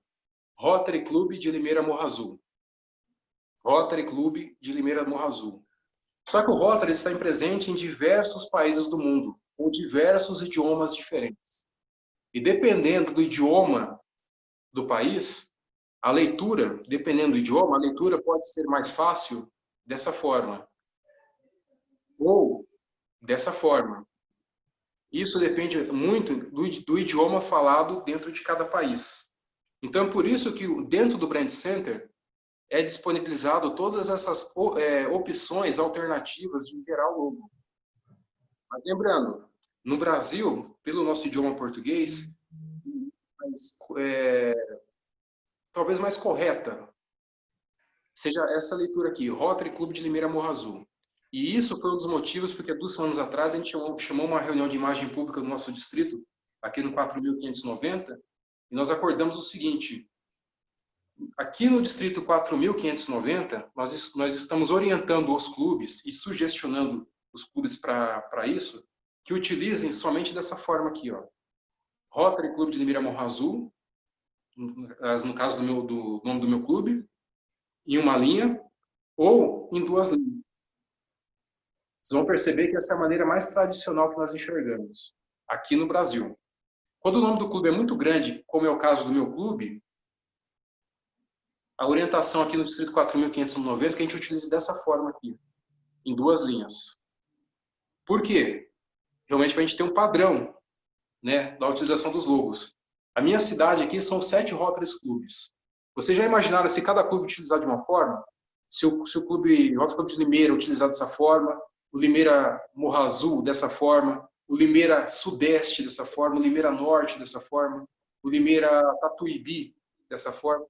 Rotary Clube de Limeira Morro Azul. Rotary Clube de Limeira Morro Azul. Só que o Rotary está presente em diversos países do mundo, com diversos idiomas diferentes. E dependendo do idioma do país, a leitura, dependendo do idioma, a leitura pode ser mais fácil dessa forma. Ou dessa forma. Isso depende muito do idioma falado dentro de cada país. Então, por isso que dentro do Brand Center é disponibilizado todas essas opções alternativas de gerar o logo. Mas lembrando, no Brasil, pelo nosso idioma português, talvez mais correta seja essa leitura aqui, Rotary Clube de Limeira Morro Azul. E isso foi um dos motivos porque 2 semanas atrás a gente chamou uma reunião de imagem pública do nosso distrito, aqui no 4.590, e nós acordamos o seguinte: aqui no distrito 4.590, nós estamos orientando os clubes e sugestionando os clubes para isso, que utilizem somente dessa forma aqui, ó. Rotary Clube de Limeira Morro Azul, no caso do nome do meu clube, em uma linha ou em 2 linhas. Vocês vão perceber que essa é a maneira mais tradicional que nós enxergamos aqui no Brasil. Quando o nome do clube é muito grande, como é o caso do meu clube, a orientação aqui no distrito 4.590 é que a gente utilize dessa forma aqui, em 2 linhas. Por quê? Realmente para a gente ter um padrão, né, da utilização dos logos. A minha cidade aqui são 7 Rotary Clubes. Vocês já imaginaram se cada clube utilizar de uma forma? Se o clube Rotary Clube de Limeira utilizar dessa forma, o Limeira Morro Azul dessa forma, o Limeira Sudeste dessa forma, o Limeira Norte dessa forma, o Limeira Tatuíbi dessa forma.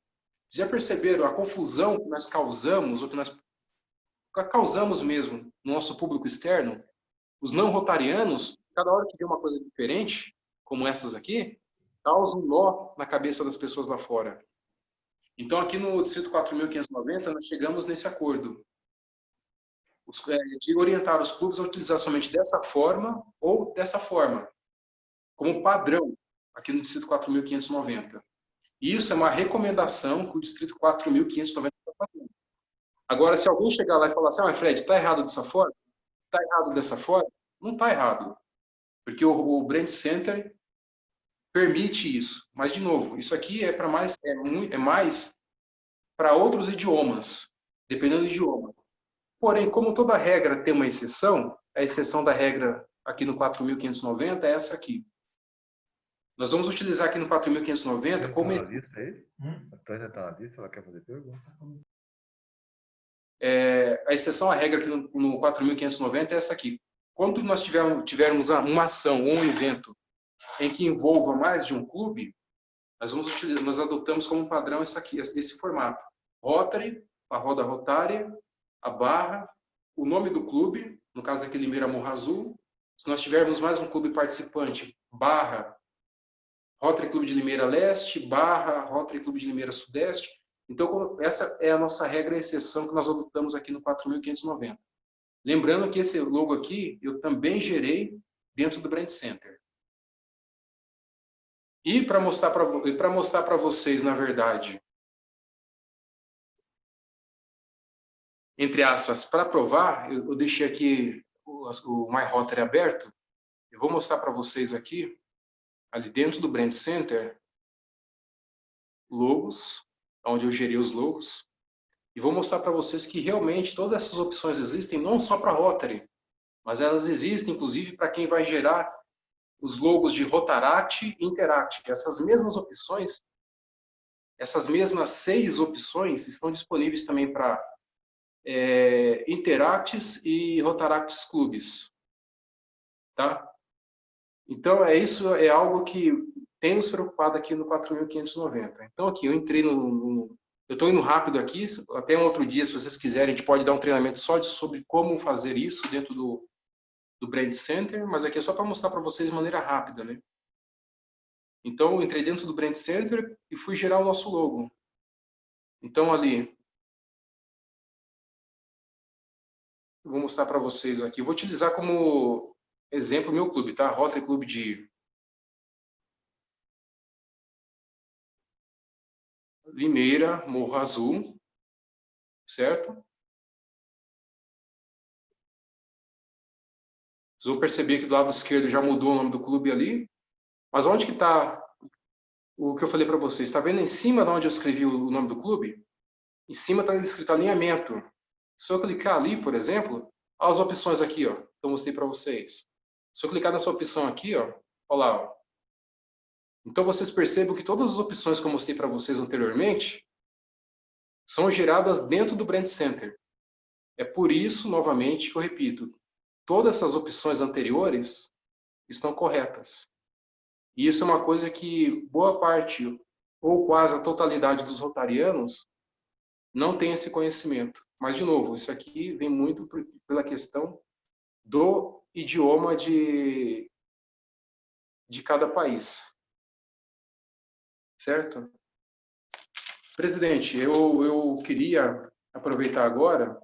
Vocês já perceberam a confusão que nós causamos, ou que nós causamos mesmo no nosso público externo? Os não rotarianos, cada hora que vê uma coisa diferente, como essas aqui, causa um nó na cabeça das pessoas lá fora. Então, aqui no distrito 4.590, nós chegamos nesse acordo de orientar os clubes a utilizar somente dessa forma ou dessa forma, como padrão, aqui no distrito 4.590. Isso é uma recomendação que o distrito 4.590 está fazendo. Agora, se alguém chegar lá e falar assim, Fred, está errado dessa forma? Está errado dessa forma? Não está errado. Porque o Brand Center permite isso. Mas, de novo, isso aqui é mais para outros idiomas, dependendo do idioma. Porém, como toda regra tem uma exceção, a exceção da regra aqui no 4.590 é essa aqui. Nós vamos utilizar aqui no 4.590 como exceção. A Tânia está na lista, ela quer fazer pergunta. A exceção à regra aqui no 4.590 é essa aqui. Quando nós tivermos uma ação ou um evento em que envolva mais de um clube, nós adotamos como padrão esse formato. Rotary, a roda rotária, a barra, o nome do clube, no caso aqui Limeira Morro Azul. Se nós tivermos mais um clube participante, barra, Rotary Clube de Limeira Leste, barra, Rotary Clube de Limeira Sudeste. Então, essa é a nossa regra e exceção que nós adotamos aqui no 4.590. Lembrando que esse logo aqui, eu também gerei dentro do Brand Center. E para mostrar para vocês, na verdade, entre aspas, para provar, eu deixei aqui o My Rotary aberto. Eu vou mostrar para vocês aqui, ali dentro do Brand Center, logos, onde eu gerei os logos. E vou mostrar para vocês que realmente todas essas opções existem, não só para Rotary, mas elas existem, inclusive, para quem vai gerar os logos de Rotaract e Interact. Essas mesmas opções, essas mesmas 6 opções estão disponíveis também para Interacts e Rotaracts Clubes. Tá? Então, isso é algo que tem nos preocupado aqui no 4.590. Então, aqui, eu entrei eu estou indo rápido aqui, até um outro dia, se vocês quiserem, a gente pode dar um treinamento só sobre como fazer isso dentro do Brand Center, mas aqui é só para mostrar para vocês de maneira rápida, né? Então, eu entrei dentro do Brand Center e fui gerar o nosso logo. Então, ali, eu vou mostrar para vocês aqui. Eu vou utilizar como exemplo o meu clube, tá? Rotary Clube de Limeira, Morro Azul, certo? Vocês vão perceber que do lado esquerdo já mudou o nome do clube ali. Mas onde que está o que eu falei para vocês? Está vendo em cima de onde eu escrevi o nome do clube? Em cima está escrito alinhamento. Se eu clicar ali, por exemplo, olha as opções aqui, ó, que eu mostrei para vocês. Se eu clicar nessa opção aqui, ó, olha lá, ó. Então vocês percebem que todas as opções que eu mostrei para vocês anteriormente são geradas dentro do Brand Center. É por isso, novamente, que eu repito, todas essas opções anteriores estão corretas. E isso é uma coisa que boa parte, ou quase a totalidade dos rotarianos, não tem esse conhecimento. Mas, de novo, isso aqui vem muito pela questão do idioma de cada país. Certo? Presidente, eu queria aproveitar agora,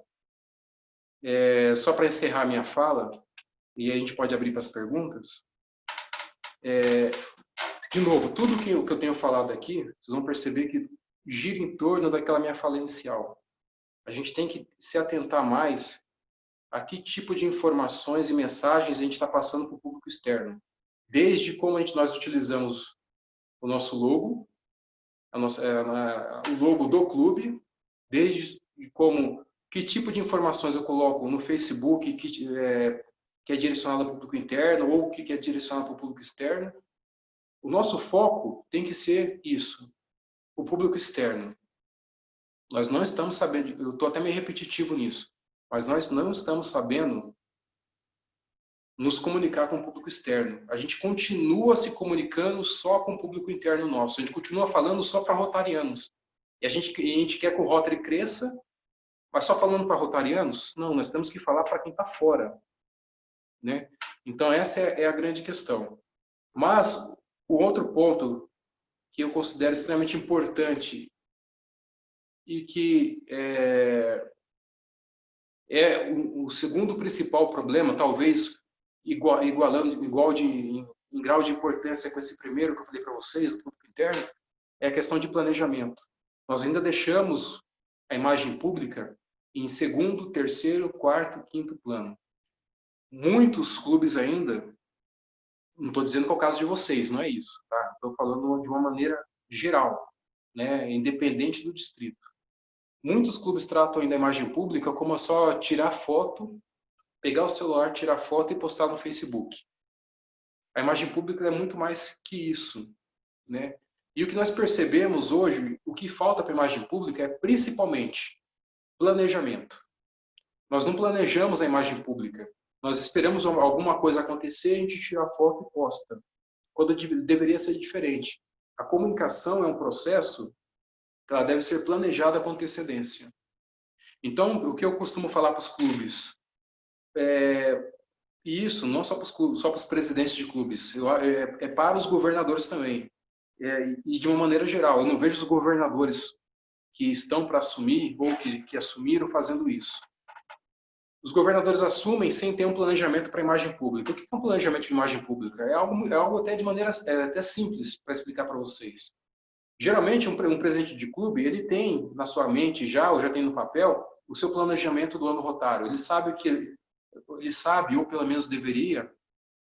só para encerrar minha fala, e a gente pode abrir para as perguntas. De novo, tudo que eu tenho falado aqui, vocês vão perceber que gira em torno daquela minha fala inicial. A gente tem que se atentar mais a que tipo de informações e mensagens a gente está passando para o público externo. Desde como nós utilizamos o nosso logo, o logo do clube, desde que tipo de informações eu coloco no Facebook que é direcionado ao público interno ou que é direcionado para o público externo. O nosso foco tem que ser isso, o público externo. Nós não estamos sabendo, eu estou até meio repetitivo nisso, mas nós não estamos sabendo nos comunicar com o público externo. A gente continua se comunicando só com o público interno nosso. A gente continua falando só para rotarianos. E a gente quer que o Rotary cresça, mas só falando para rotarianos? Não, nós temos que falar para quem está fora. Né? Então, essa é a grande questão. Mas, o outro ponto que eu considero extremamente importante e que é o segundo principal problema, talvez igual em grau de importância com esse primeiro que eu falei para vocês, do público interno, é a questão de planejamento. Nós ainda deixamos a imagem pública em segundo, terceiro, quarto, quinto plano. Muitos clubes ainda, não estou dizendo que é o caso de vocês, não é isso, tá? Estou falando de uma maneira geral, né? Independente do distrito. Muitos clubes tratam ainda a imagem pública como só tirar foto, pegar o celular, tirar foto e postar no Facebook. A imagem pública é muito mais que isso, né? E o que nós percebemos hoje, o que falta para a imagem pública é principalmente planejamento. Nós não planejamos a imagem pública. Nós esperamos alguma coisa acontecer, a gente tira a foto e posta. Quando deveria ser diferente. A comunicação é um processo que ela deve ser planejada com antecedência. Então, o que eu costumo falar para os clubes, e isso não só para os clubes, só para os presidentes de clubes, é para os governadores também. E de uma maneira geral, eu não vejo os governadores que estão para assumir ou que assumiram fazendo isso. Os governadores assumem sem ter um planejamento para a imagem pública. O que é um planejamento de imagem pública? É algo até de maneira até simples para explicar para vocês. Geralmente, um presidente de clube, ele tem na sua mente já, ou já tem no papel, o seu planejamento do ano rotário. Ele sabe, ou pelo menos deveria,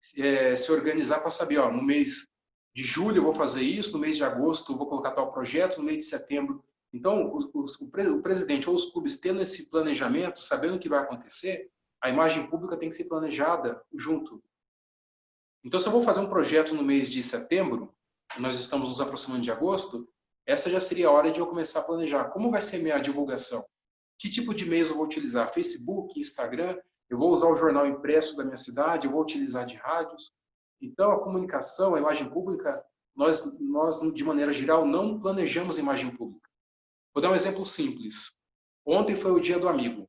se organizar para saber, no mês de julho eu vou fazer isso, no mês de agosto eu vou colocar tal projeto, no mês de setembro. Então, o presidente ou os clubes tendo esse planejamento, sabendo o que vai acontecer, a imagem pública tem que ser planejada junto. Então, se eu vou fazer um projeto no mês de setembro, nós estamos nos aproximando de agosto, essa já seria a hora de eu começar a planejar. Como vai ser minha divulgação? Que tipo de meios eu vou utilizar? Facebook, Instagram? Eu vou usar o jornal impresso da minha cidade? Eu vou utilizar de rádios? Então, a comunicação, a imagem pública, nós de maneira geral, não planejamos a imagem pública. Vou dar um exemplo simples. Ontem foi o Dia do Amigo.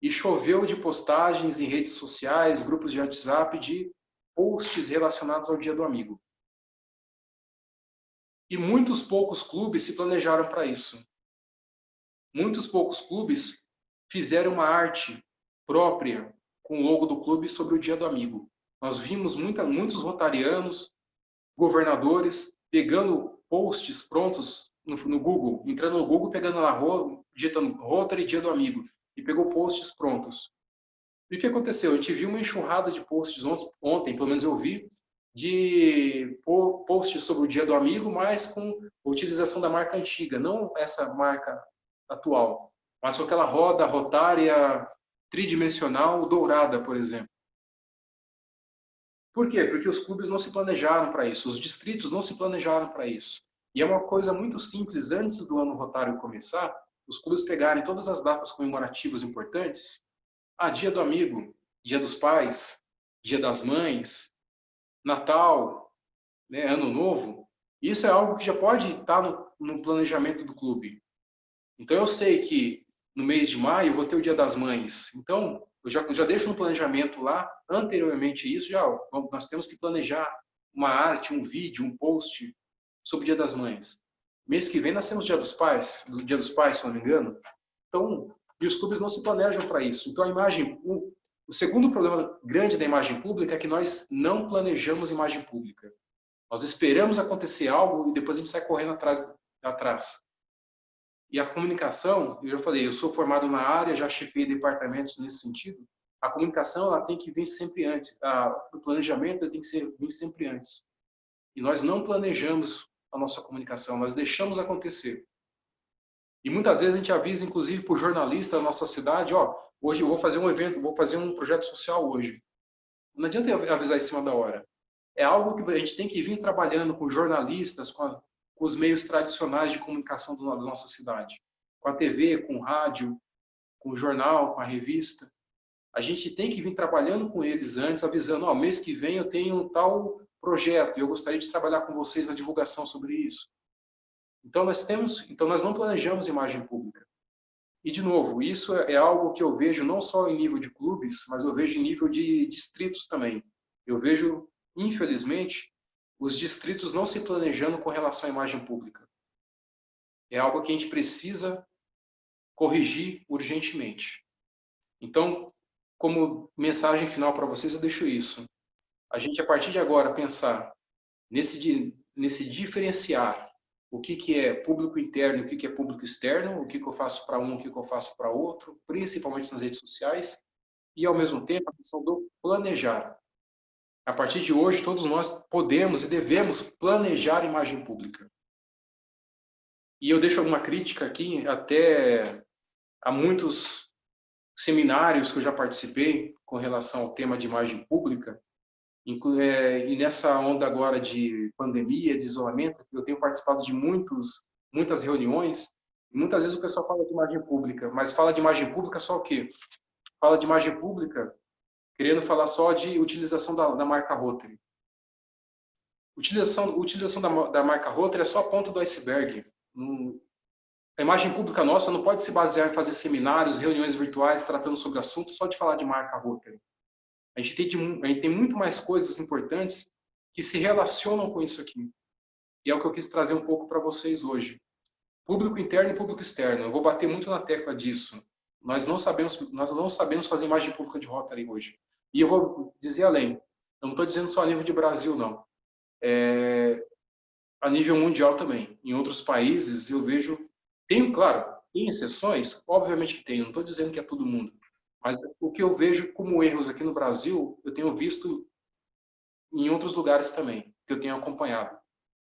E choveu de postagens em redes sociais, grupos de WhatsApp, de posts relacionados ao Dia do Amigo. E muitos poucos clubes se planejaram para isso. Muitos poucos clubes fizeram uma arte própria com o logo do clube sobre o Dia do Amigo. Nós vimos muitos rotarianos, governadores, pegando posts prontos no Google, entrando no Google, pegando lá, digitando Rotary Dia do Amigo, e pegou posts prontos. E o que aconteceu? A gente viu uma enxurrada de posts ontem, pelo menos eu vi, de posts sobre o Dia do Amigo, mas com a utilização da marca antiga, não essa marca atual, mas com aquela roda rotária tridimensional dourada, por exemplo. Por quê? Porque os clubes não se planejaram para isso, os distritos não se planejaram para isso. E é uma coisa muito simples, antes do ano rotário começar, os clubes pegarem todas as datas comemorativas importantes, Dia do Amigo, Dia dos Pais, Dia das Mães, Natal, né, Ano Novo, isso é algo que já pode estar no planejamento do clube. Então eu sei que no mês de maio eu vou ter o Dia das Mães. Então eu já deixo no planejamento lá, anteriormente a isso, nós temos que planejar uma arte, um vídeo, um post sobre o Dia das Mães. Mês que vem nós temos o Dia dos Pais, se não me engano. Então, e os clubes não se planejam para isso. Então a imagem, o segundo problema grande da imagem pública é que nós não planejamos imagem pública. Nós esperamos acontecer algo e depois a gente sai correndo atrás. E a comunicação, eu já falei, eu sou formado na área, já chefiei departamentos nesse sentido. A comunicação ela tem que vir sempre antes. O planejamento tem que vir sempre antes. E nós não planejamos a nossa comunicação, nós deixamos acontecer. E muitas vezes a gente avisa, inclusive, para o jornalista da nossa cidade, hoje eu vou fazer um evento, vou fazer um projeto social hoje. Não adianta eu avisar em cima da hora. É algo que a gente tem que vir trabalhando com jornalistas, com os meios tradicionais de comunicação da nossa cidade. Com a TV, com o rádio, com o jornal, com a revista. A gente tem que vir trabalhando com eles antes, avisando, mês que vem eu tenho um tal projeto e eu gostaria de trabalhar com vocês na divulgação sobre isso. Então nós não planejamos imagem pública. E, de novo, isso é algo que eu vejo não só em nível de clubes, mas eu vejo em nível de distritos também. Eu vejo, infelizmente, os distritos não se planejando com relação à imagem pública. É algo que a gente precisa corrigir urgentemente. Então, como mensagem final para vocês, eu deixo isso. A gente, a partir de agora, pensar nesse diferenciar o que é público interno e o que é público externo, o que eu faço para um, o que eu faço para outro, principalmente nas redes sociais, e, ao mesmo tempo, a questão do planejar. A partir de hoje, todos nós podemos e devemos planejar a imagem pública. E eu deixo alguma crítica aqui, até a muitos seminários que eu já participei com relação ao tema de imagem pública, e nessa onda agora de pandemia, de isolamento, eu tenho participado de muitas reuniões, e muitas vezes o pessoal fala de imagem pública, mas fala de imagem pública só o quê? Fala de imagem pública querendo falar só de utilização da marca Rotary. Utilização da marca Rotary é só a ponta do iceberg. A imagem pública nossa não pode se basear em fazer seminários, reuniões virtuais, tratando sobre assuntos só de falar de marca Rotary. A gente tem muito mais coisas importantes que se relacionam com isso aqui. E é o que eu quis trazer um pouco para vocês hoje. Público interno e público externo. Eu vou bater muito na tecla disso. Nós não sabemos fazer imagem pública de Rotary hoje. E eu vou dizer além. Eu não estou dizendo só a nível de Brasil, não. A nível mundial também. Em outros países, eu vejo... Claro, tem exceções? Obviamente que tem. Eu não estou dizendo que é todo mundo. Mas o que eu vejo como erros aqui no Brasil, eu tenho visto em outros lugares também, que eu tenho acompanhado.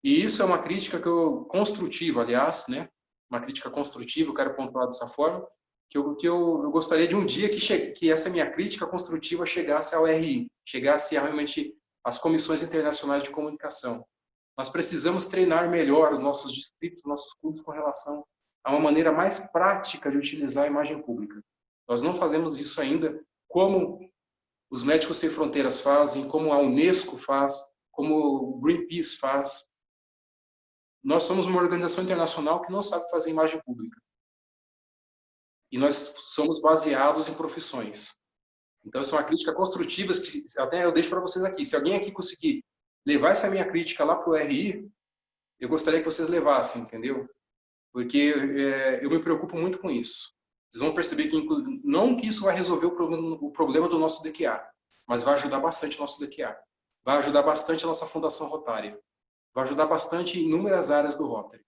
E isso é uma crítica construtiva, aliás, né? Uma crítica construtiva, eu quero pontuar dessa forma, que eu gostaria de um dia que essa minha crítica construtiva chegasse ao RI, chegasse a, realmente às comissões internacionais de comunicação. Nós precisamos treinar melhor os nossos distritos, nossos clubes com relação a uma maneira mais prática de utilizar a imagem pública. Nós não fazemos isso ainda como os Médicos Sem Fronteiras fazem, como a Unesco faz, como o Greenpeace faz. Nós somos uma organização internacional que não sabe fazer imagem pública. E nós somos baseados em profissões. Então, essa é uma crítica construtiva que até eu deixo para vocês aqui. Se alguém aqui conseguir levar essa minha crítica lá para o RI, eu gostaria que vocês levassem, entendeu? Porque eu me preocupo muito com isso. Vocês vão perceber que não que isso vai resolver o problema do nosso DQA, mas vai ajudar bastante o nosso DQA. Vai ajudar bastante a nossa Fundação Rotária. Vai ajudar bastante em inúmeras áreas do Rotary.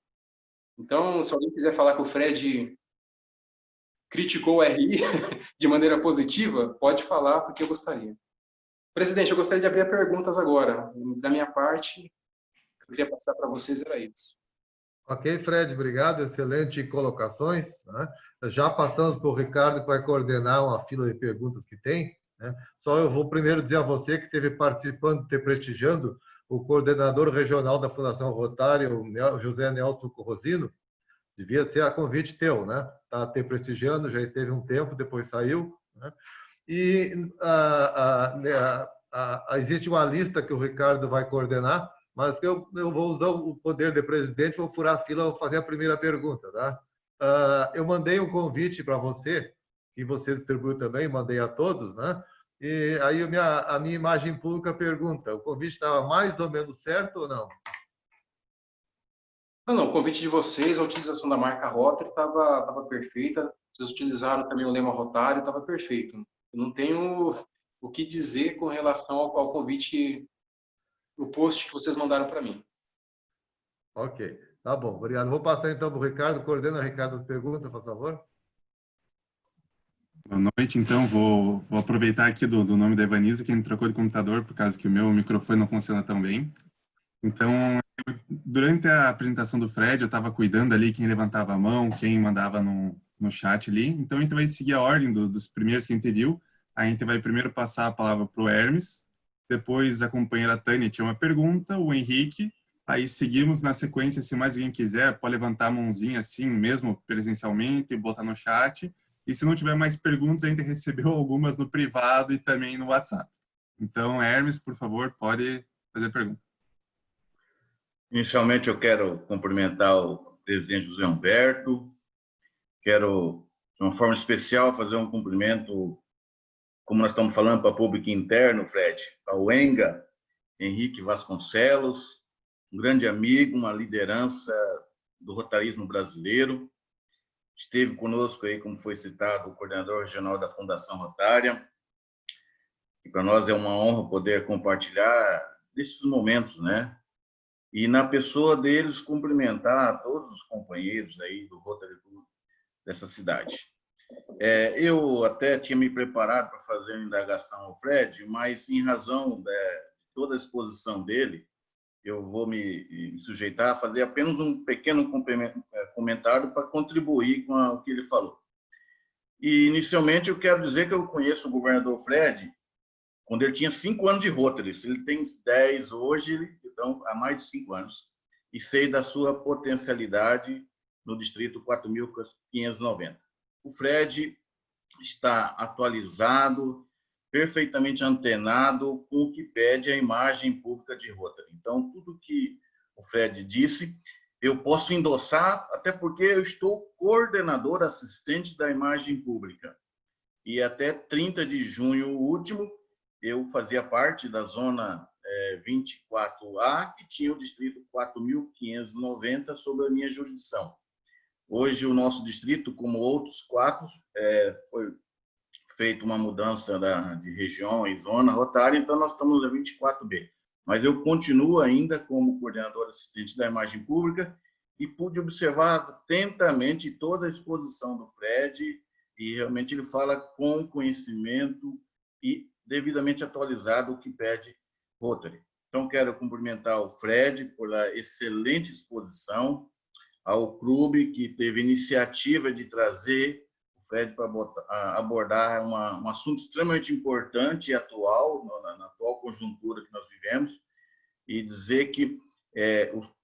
Então, se alguém quiser falar que o Fred criticou o RI de maneira positiva, pode falar, porque eu gostaria. Presidente, eu gostaria de abrir perguntas agora. Da minha parte, eu queria passar para vocês era isso. Ok, Fred, obrigado. Excelente colocações, né? Já passamos para o Ricardo, que vai coordenar uma fila de perguntas que tem, né? Só eu vou primeiro dizer a você que esteve participando, te prestigiando, o coordenador regional da Fundação Rotária, o José Nelson Corrosino. Devia ser a convite teu, né? Está te prestigiando, já esteve um tempo, depois saiu, né? E existe uma lista que o Ricardo vai coordenar, mas eu vou usar o poder de presidente, vou furar a fila, vou fazer a primeira pergunta, tá? Eu mandei um convite para você, que você distribuiu também, mandei a todos, né? E aí a minha imagem pública pergunta, o convite estava mais ou menos certo ou não? Não, o convite de vocês, a utilização da marca Rotary estava perfeita. Vocês utilizaram também o lema Rotário, estava perfeito. Eu não tenho o que dizer com relação ao convite, o post que vocês mandaram para mim. Ok, tá bom, obrigado. Vou passar então para o Ricardo. Coordena, Ricardo, as perguntas, por favor. Boa noite, então. Vou aproveitar aqui do nome da Evanisa, que a gente trocou de computador, por causa que o meu microfone não funciona tão bem. Então, durante a apresentação do Fred, eu estava cuidando ali quem levantava a mão, quem mandava no chat ali. Então, a gente vai seguir a ordem dos primeiros que a gente viu. A gente vai primeiro passar a palavra para o Hermes, depois a companheira Tânia tinha uma pergunta, o Henrique, aí seguimos na sequência, se mais alguém quiser, pode levantar a mãozinha assim, mesmo presencialmente, botar no chat. E se não tiver mais perguntas, a gente recebeu algumas no privado e também no WhatsApp. Então, Hermes, por favor, pode fazer a pergunta. Inicialmente, eu quero cumprimentar o presidente José Humberto. Quero, de uma forma especial, fazer um cumprimento, como nós estamos falando para o público interno, Fred, ao Enga, Henrique Vasconcelos, um grande amigo, uma liderança do rotarismo brasileiro. Esteve conosco aí, como foi citado, o coordenador regional da Fundação Rotária. E para nós é uma honra poder compartilhar desses momentos, né? E na pessoa deles cumprimentar todos os companheiros aí do Rotary Club dessa cidade. Eu até tinha me preparado para fazer uma indagação ao Fred, mas em razão de toda a exposição dele, eu vou me sujeitar a fazer apenas um pequeno comentário para contribuir com o que ele falou. E, inicialmente, eu quero dizer que eu conheço o governador Fred quando ele tinha 5 anos de Rotary. Ele tem 10 hoje, então, há mais de 5 anos. E sei da sua potencialidade no distrito 4.590. O Fred está atualizado, perfeitamente antenado com o que pede a imagem pública de Rotary. Então, tudo que o Fred disse, eu posso endossar, até porque eu estou coordenador assistente da imagem pública. E até 30 de junho último, eu fazia parte da zona 24A, que tinha o distrito 4.590 sob a minha jurisdição. Hoje, o nosso distrito, como outros 4, foi feita uma mudança de região e zona rotária, então nós estamos na 24B. Mas eu continuo ainda como coordenador assistente da imagem pública e pude observar atentamente toda a exposição do Fred, e realmente ele fala com conhecimento e devidamente atualizado o que pede Rotary. Então, quero cumprimentar o Fred pela excelente exposição, ao clube que teve iniciativa de trazer o Fred para abordar um assunto extremamente importante e atual, na atual conjuntura que nós vivemos, e dizer que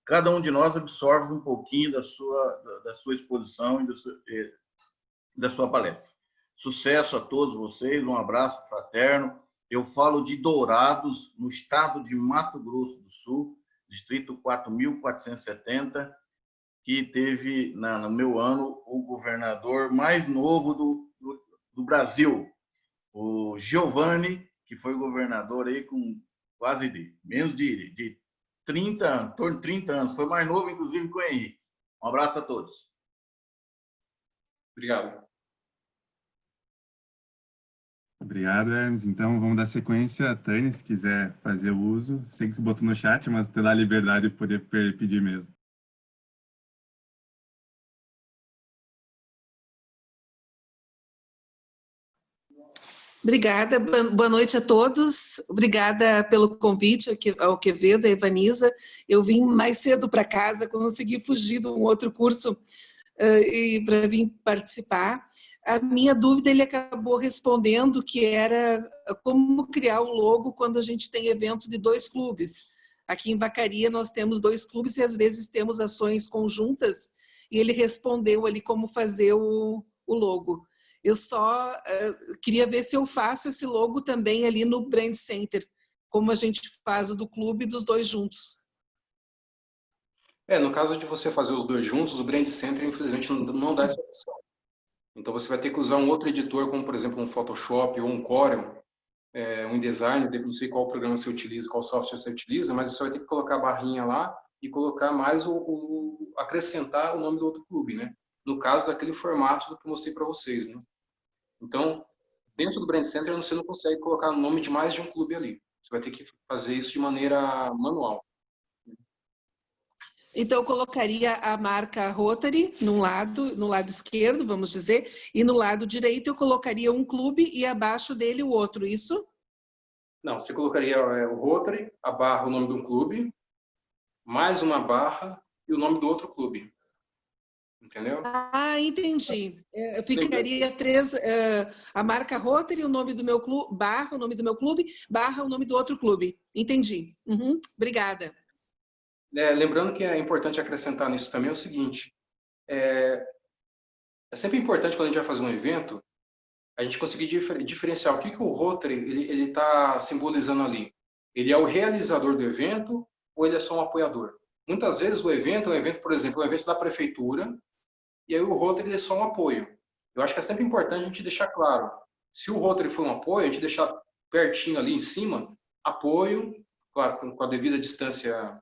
cada um de nós absorve um pouquinho da sua exposição e da sua palestra. Sucesso a todos vocês, um abraço fraterno. Eu falo de Dourados, no estado de Mato Grosso do Sul, distrito 4.470, que teve, no meu ano, o governador mais novo do Brasil, o Giovanni, que foi governador aí com quase menos de 30 anos, em torno de 30 anos. Foi mais novo, inclusive, que o Henrique. Um abraço a todos. Obrigado. Obrigado, Hermes. Então, vamos dar sequência. Tânia, se quiser fazer o uso. Sei que tu botou no chat, mas te dá a liberdade de poder pedir mesmo. Obrigada, boa noite a todos. Obrigada pelo convite ao Quevedo, a Evaniza. Eu vim mais cedo para casa, consegui fugir de um outro curso e para vir participar. A minha dúvida ele acabou respondendo, que era como criar o logo quando a gente tem evento de 2 clubes. Aqui em Vacaria nós temos 2 clubes e às vezes temos ações conjuntas, e ele respondeu ali como fazer o logo. Eu só queria ver se eu faço esse logo também ali no Brand Center, como a gente faz o do clube e dos 2 juntos. No caso de você fazer os 2 juntos, o Brand Center, infelizmente, não dá essa opção. Então, você vai ter que usar um outro editor, como, por exemplo, um Photoshop ou um Corel, um InDesign, não sei qual programa você utiliza, qual software você utiliza, mas você vai ter que colocar a barrinha lá e colocar mais acrescentar o nome do outro clube, né? No caso daquele formato que eu mostrei para vocês, né? Então, dentro do Brand Center, você não consegue colocar o nome de mais de um clube ali. Você vai ter que fazer isso de maneira manual. Então, eu colocaria a marca Rotary no lado esquerdo, vamos dizer, e no lado direito eu colocaria um clube e abaixo dele o outro, isso? Não, você colocaria o Rotary, a barra, o nome de um clube, mais uma barra e o nome do outro clube. Entendeu? Ah, entendi. Ficaria 3, a marca Rotary, o nome do meu clube, barra o nome do meu clube, barra o nome do outro clube. Entendi. Obrigada. Lembrando que é importante acrescentar nisso também o seguinte, é sempre importante quando a gente vai fazer um evento, a gente conseguir diferenciar o que o Rotary ele está simbolizando ali. Ele é o realizador do evento ou ele é só um apoiador? Muitas vezes o evento é um evento, por exemplo, um evento da prefeitura, e aí o Rotary é só um apoio. Eu acho que é sempre importante a gente deixar claro, se o Rotary for um apoio, a gente deixar pertinho ali em cima, apoio, claro, com a devida distância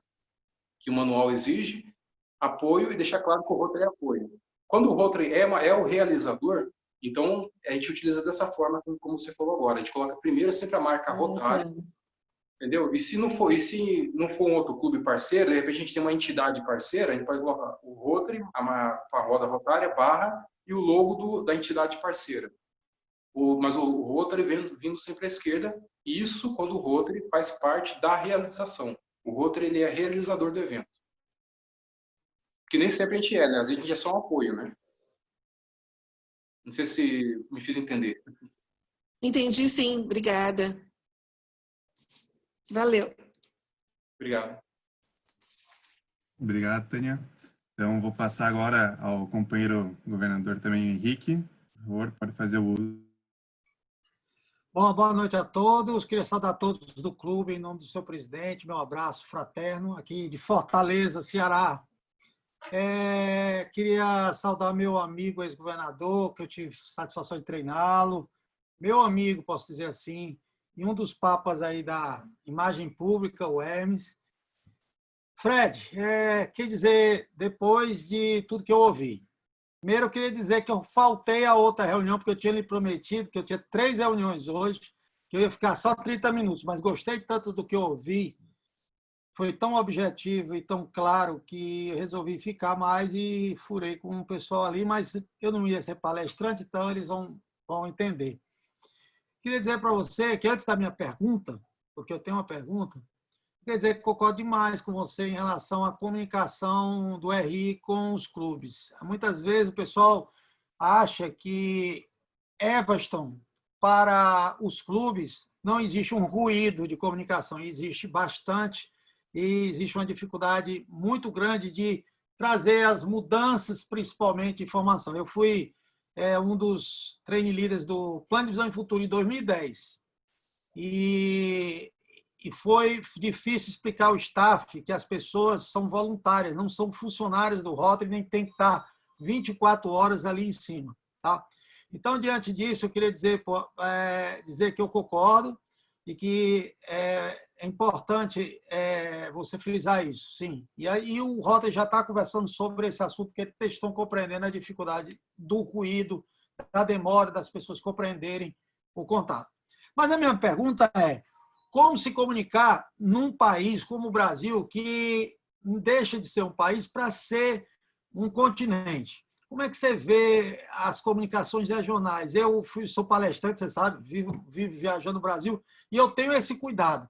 que o manual exige, apoio, e deixar claro que o Rotary é apoio. Quando o Rotary é o realizador, então a gente utiliza dessa forma, como você falou agora. A gente coloca primeiro sempre a marca Rotary, entendeu? E se não for um outro clube parceiro, de repente a gente tem uma entidade parceira, a gente pode colocar o Rotary, a roda rotária, barra, e o logo da entidade parceira. Mas o Rotary vindo sempre à esquerda, isso quando o Rotary faz parte da realização. O Rotary ele é realizador do evento. Que nem sempre a gente né? Às vezes a gente é só um apoio, né? Não sei se me fiz entender. Entendi, sim. Obrigada. Valeu. Obrigado. Obrigado, Tânia. Então, vou passar agora ao companheiro governador também, Henrique. Por favor, pode fazer o uso. Bom, boa noite a todos. Queria saudar todos do clube, em nome do seu presidente. Meu abraço fraterno, aqui de Fortaleza, Ceará. Queria saudar meu amigo ex-governador, que eu tive satisfação de treiná-lo. Meu amigo, posso dizer assim, e um dos papas aí da imagem pública, o Hermes. Fred, quer dizer, depois de tudo que eu ouvi, Primeiro, eu queria dizer que eu faltei a outra reunião, porque eu tinha lhe prometido que eu tinha 3 reuniões hoje, que eu ia ficar só 30 minutos, mas gostei tanto do que eu ouvi, foi tão objetivo e tão claro que eu resolvi ficar mais e furei com o pessoal ali, mas eu não ia ser palestrante, então eles vão entender. Queria dizer para você que antes da minha pergunta, porque eu tenho uma pergunta, quer dizer que concordo demais com você em relação à comunicação do RI com os clubes. Muitas vezes o pessoal acha que Everton, para os clubes, não existe um ruído de comunicação, existe bastante, e existe uma dificuldade muito grande de trazer as mudanças, principalmente de informação. Eu fui um dos trainee leaders do Plano de Visão e Futuro em 2010, e foi difícil explicar ao staff que as pessoas são voluntárias, não são funcionários do Rotary, nem tem que estar 24 horas ali em cima. Tá? Então, diante disso, eu queria dizer que eu concordo e que é importante você frisar isso, sim. E aí o Rotary já está conversando sobre esse assunto, porque eles estão compreendendo a dificuldade do ruído, da demora das pessoas compreenderem o contato. Mas a minha pergunta é, como se comunicar num país como o Brasil, que deixa de ser um país para ser um continente? Como é que você vê as comunicações regionais? Eu sou palestrante, você sabe, vivo viajando no Brasil, e eu tenho esse cuidado.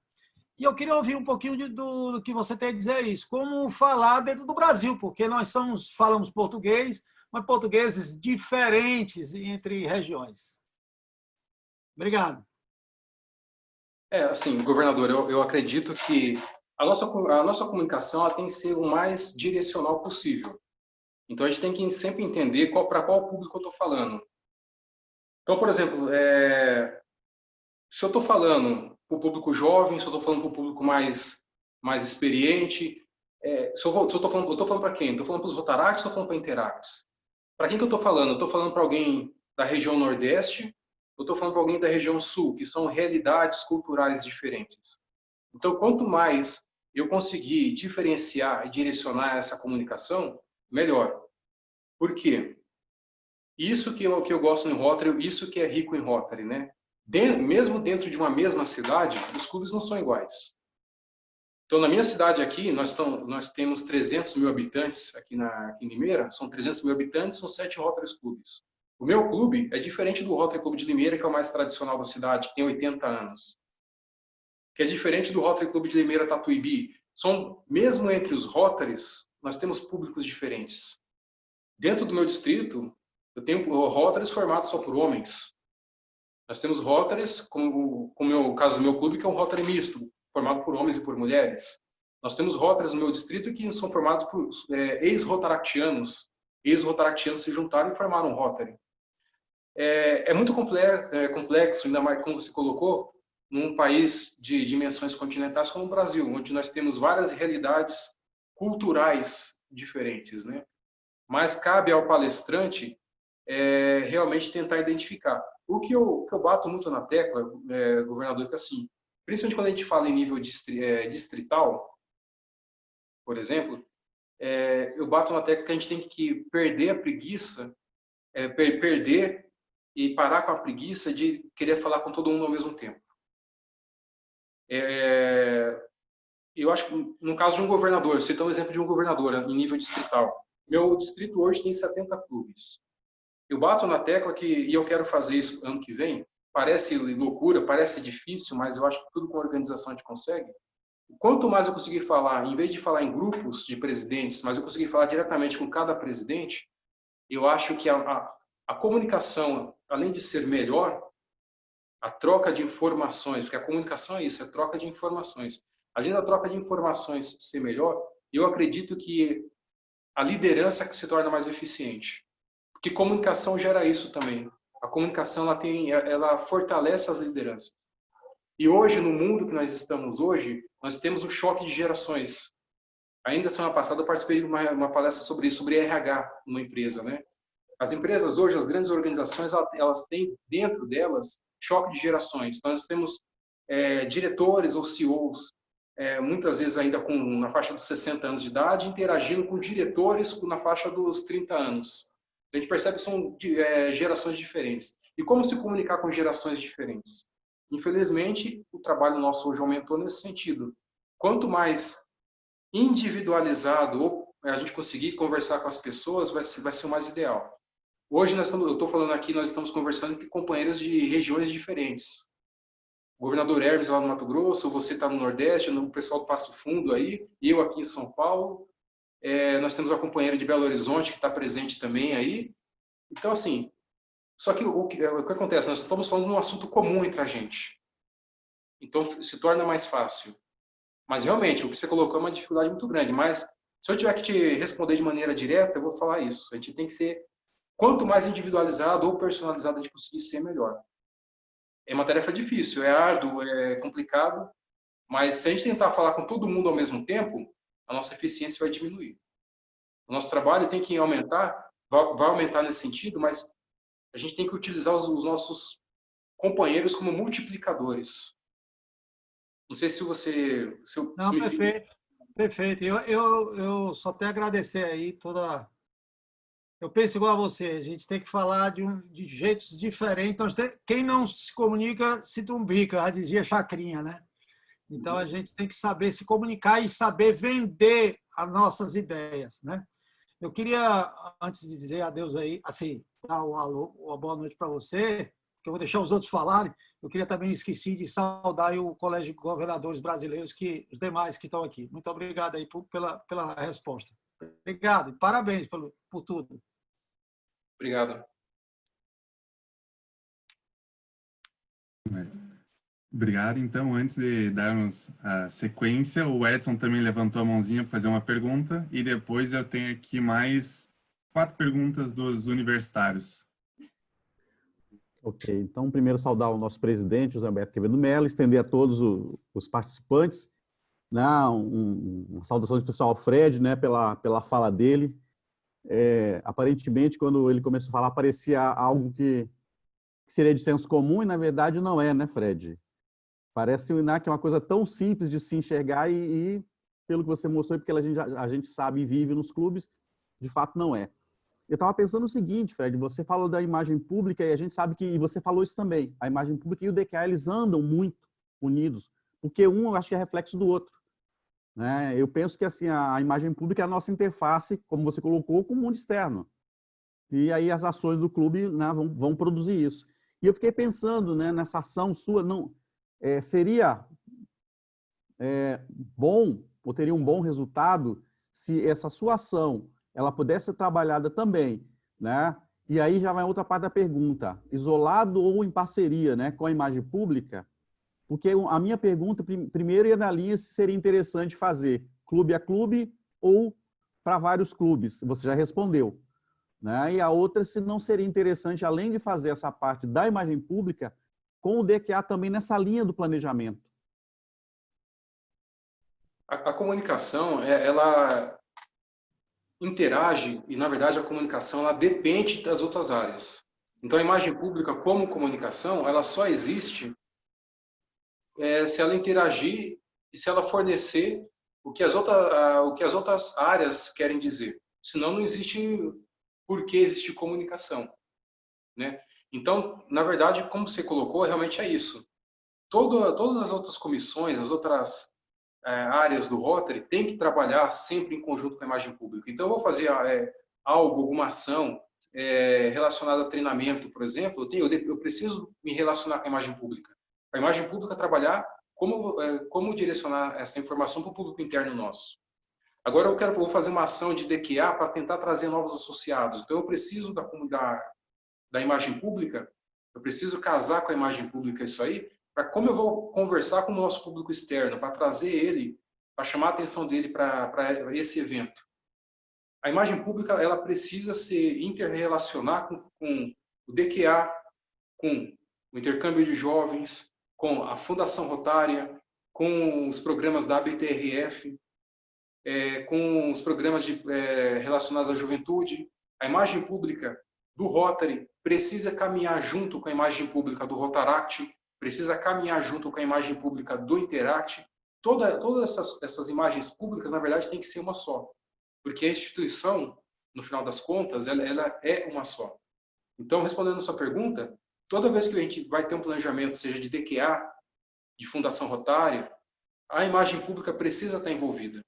E eu queria ouvir um pouquinho do que você tem a dizer isso. Como falar dentro do Brasil, porque nós falamos português, mas portugueses diferentes entre regiões. Obrigado. Assim, governador, eu acredito que a nossa comunicação ela tem que ser o mais direcional possível. Então, a gente tem que sempre entender para qual público eu estou falando. Então, por exemplo, se eu estou falando para o público jovem, se eu estou falando para o público mais experiente, se eu estou falando para quem? Estou falando para os Rotaracts ou estou falando para Interacts? Para quem que eu estou falando? Eu estou falando para alguém da região Nordeste, eu estou falando para alguém da região Sul, que são realidades culturais diferentes. Então, quanto mais eu conseguir diferenciar e direcionar essa comunicação, melhor. Por quê? Isso que eu gosto em Rotary, isso que é rico em Rotary, né? Mesmo dentro de uma mesma cidade, os clubes não são iguais. Então, na minha cidade aqui, nós temos 300 mil habitantes aqui em Limeira, são 300 mil habitantes, são 7 Rotary clubes. O meu clube é diferente do Rotary Clube de Limeira, que é o mais tradicional da cidade, que tem 80 anos. Que é diferente do Rotary Clube de Limeira Tatuíbi. Mesmo entre os Rotarys, nós temos públicos diferentes. Dentro do meu distrito, eu tenho Rotarys formados só por homens. Nós temos Rotarys, como o caso do meu clube, que é um Rotary misto, formado por homens e por mulheres. Nós temos Rotarys no meu distrito que são formados por ex-rotaractianos. Ex-rotaractianos se juntaram e formaram um Rotary. É muito complexo, ainda mais como você colocou, num país de dimensões continentais como o Brasil, onde nós temos várias realidades culturais diferentes, né? Mas cabe ao palestrante realmente tentar identificar. O que eu bato muito na tecla, governador, é que assim, principalmente quando a gente fala em nível distrital, por exemplo, eu bato na tecla que a gente tem que perder a preguiça, perder e parar com a preguiça de querer falar com todo mundo ao mesmo tempo. Eu acho que, no caso de um governador, eu cito um exemplo de um governador em nível distrital. Meu distrito hoje tem 70 clubes. Eu bato na tecla e eu quero fazer isso ano que vem. Parece loucura, parece difícil, mas eu acho que tudo com organização a gente consegue. Quanto mais eu conseguir falar, em vez de falar em grupos de presidentes, mas eu conseguir falar diretamente com cada presidente, eu acho que a comunicação, além de ser melhor, a troca de informações, porque a comunicação é isso, é troca de informações. Além da troca de informações ser melhor, eu acredito que a liderança se torna mais eficiente. Porque comunicação gera isso também. A comunicação ela fortalece as lideranças. E hoje, no mundo que nós estamos hoje, nós temos um choque de gerações. Ainda semana passada eu participei de uma palestra sobre isso, sobre RH numa empresa, né? As empresas hoje, as grandes organizações, elas têm dentro delas choque de gerações. Então, nós temos diretores ou CEOs, muitas vezes ainda na faixa dos 60 anos de idade, interagindo com diretores na faixa dos 30 anos. A gente percebe que são gerações diferentes. E como se comunicar com gerações diferentes? Infelizmente, o trabalho nosso hoje aumentou nesse sentido. Quanto mais individualizado ou a gente conseguir conversar com as pessoas, vai ser o mais ideal. Hoje, eu estou falando aqui, nós estamos conversando com companheiros de regiões diferentes. O governador Hermes lá no Mato Grosso, você está no Nordeste, o pessoal do Passo Fundo aí, eu aqui em São Paulo. Nós temos a companheira de Belo Horizonte que está presente também aí. Então, assim, só que o que acontece? Nós estamos falando de um assunto comum entre a gente. Então, se torna mais fácil. Mas, realmente, o que você colocou é uma dificuldade muito grande. Mas, se eu tiver que te responder de maneira direta, eu vou falar isso. A gente tem que ser, quanto mais individualizado ou personalizado a gente conseguir ser, melhor. É uma tarefa difícil, é árduo, é complicado, mas se a gente tentar falar com todo mundo ao mesmo tempo, a nossa eficiência vai diminuir. O nosso trabalho tem que aumentar, vai aumentar nesse sentido, mas a gente tem que utilizar os nossos companheiros como multiplicadores. Não sei se você... Não, perfeito. Perfeito. Eu só tenho a agradecer aí toda... Eu penso igual a você, a gente tem que falar de jeitos diferentes. Quem não se comunica se trumbica, já dizia Chacrinha, né? Então, a gente tem que saber se comunicar e saber vender as nossas ideias, né? Eu queria, antes de dizer adeus aí, assim, dar um alô, uma boa noite para você, que eu vou deixar os outros falarem. Eu queria também, esqueci de saudar o Colégio de Governadores Brasileiros, os demais que estão aqui. Muito obrigado aí pela resposta. Obrigado e parabéns por tudo. Obrigado. Obrigado. Então, antes de darmos a sequência, o Edson também levantou a mãozinha para fazer uma pergunta e depois eu tenho aqui mais 4 perguntas dos universitários. Ok, então primeiro saudar o nosso presidente, José Alberto Quevedo Mello, estender a todos os participantes, né, uma saudação especial ao Fred, né, pela fala dele. Aparentemente, quando ele começou a falar, parecia algo que seria de senso comum e, na verdade, não é, né, Fred? Parece que é uma coisa tão simples de se enxergar e pelo que você mostrou, porque a gente sabe e vive nos clubes, de fato não é. Eu estava pensando o seguinte, Fred, você falou da imagem pública e a gente sabe que, e você falou isso também, a imagem pública e o DQA, eles andam muito unidos, porque um eu acho que é reflexo do outro. Né? Eu penso que assim, a imagem pública é a nossa interface, como você colocou, com o mundo externo. E aí as ações do clube, né, vão produzir isso. E eu fiquei pensando, né, nessa ação sua, seria bom, ou teria um bom resultado, se essa sua ação ela pudesse ser trabalhada também, né? E aí já vai outra parte da pergunta, isolado ou em parceria, né, com a imagem pública, porque a minha pergunta, primeiro, ia na linha se seria interessante fazer clube a clube ou para vários clubes, você já respondeu. Né? E a outra, se não seria interessante, além de fazer essa parte da imagem pública, com o DQA também nessa linha do planejamento. A comunicação, ela interage e, na verdade, a comunicação ela depende das outras áreas. Então, a imagem pública como comunicação, ela só existe se ela interagir e se ela fornecer o que as outras áreas querem dizer. Senão, não existe por que existe comunicação. Né? Então, na verdade, como você colocou, realmente é isso. Todas as outras comissões, as outras áreas do Rotary têm que trabalhar sempre em conjunto com a imagem pública. Então, eu vou fazer alguma ação relacionada a treinamento, por exemplo, eu preciso me relacionar com a imagem pública. A imagem pública trabalhar como direcionar essa informação para o público interno nosso. Agora, vou fazer uma ação de DQA para tentar trazer novos associados. Então, eu preciso da imagem pública, eu preciso casar com a imagem pública isso aí, para como eu vou conversar com o nosso público externo, para trazer ele, para chamar a atenção dele para esse evento. A imagem pública ela precisa se interrelacionar com o DQA, com o intercâmbio de jovens, com a Fundação Rotária, com os programas da ABTRF, com os programas relacionados à juventude. A imagem pública do Rotary precisa caminhar junto com a imagem pública do Rotaract, precisa caminhar junto com a imagem pública do Interact. Todas essas imagens públicas, na verdade, tem que ser uma só. Porque a instituição, no final das contas, ela é uma só. Então, respondendo a sua pergunta, toda vez que a gente vai ter um planejamento, seja de DQA, de Fundação Rotária, a imagem pública precisa estar envolvida.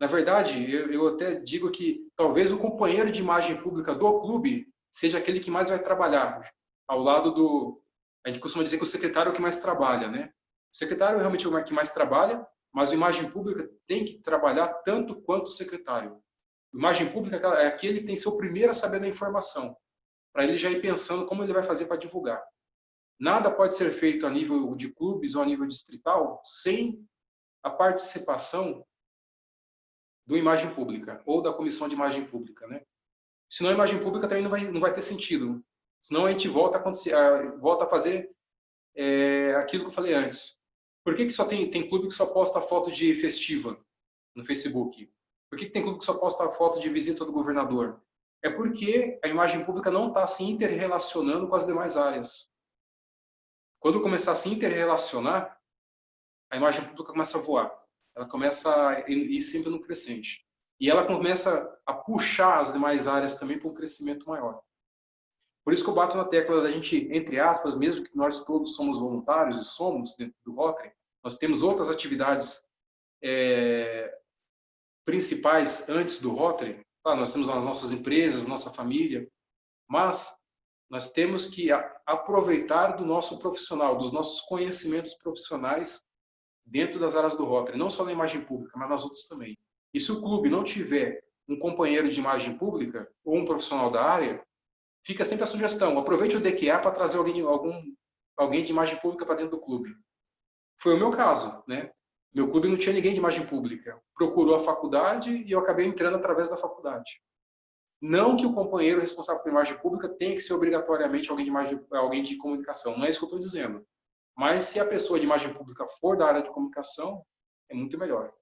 Na verdade, eu até digo que talvez o companheiro de imagem pública do clube seja aquele que mais vai trabalhar, ao lado do... A gente costuma dizer que o secretário é o que mais trabalha, né? O secretário realmente é o que mais trabalha, mas a imagem pública tem que trabalhar tanto quanto o secretário. A imagem pública é aquele que tem que ser o primeiro a saber da informação, para ele já ir pensando como ele vai fazer para divulgar. Nada pode ser feito a nível de clubes ou a nível distrital sem a participação do imagem pública ou da comissão de imagem pública, né? Senão a imagem pública também não vai ter sentido. Senão a gente volta a fazer aquilo que eu falei antes. Por que só tem clube que só posta foto de festiva no Facebook? Por que tem clube que só posta foto de visita do governador? É porque a imagem pública não está se interrelacionando com as demais áreas. Quando começar a se interrelacionar, a imagem pública começa a voar. Ela começa a ir sempre no crescente. E ela começa a puxar as demais áreas também para um crescimento maior. Por isso que eu bato na tecla da gente, entre aspas, mesmo que nós todos somos voluntários e somos dentro do Rotary, nós temos outras atividades principais antes do Rotary. Claro, nós temos as nossas empresas, nossa família, mas nós temos que aproveitar do nosso profissional, dos nossos conhecimentos profissionais dentro das áreas do Rotary, não só na imagem pública, mas nas outras também. E se o clube não tiver um companheiro de imagem pública ou um profissional da área, fica sempre a sugestão, aproveite o DQA para trazer alguém de imagem pública para dentro do clube. Foi o meu caso, né? Meu clube não tinha ninguém de imagem pública. Procurou a faculdade e eu acabei entrando através da faculdade. Não que o companheiro responsável por imagem pública tenha que ser obrigatoriamente alguém de comunicação, não é isso que eu estou dizendo. Mas se a pessoa de imagem pública for da área de comunicação, é muito melhor.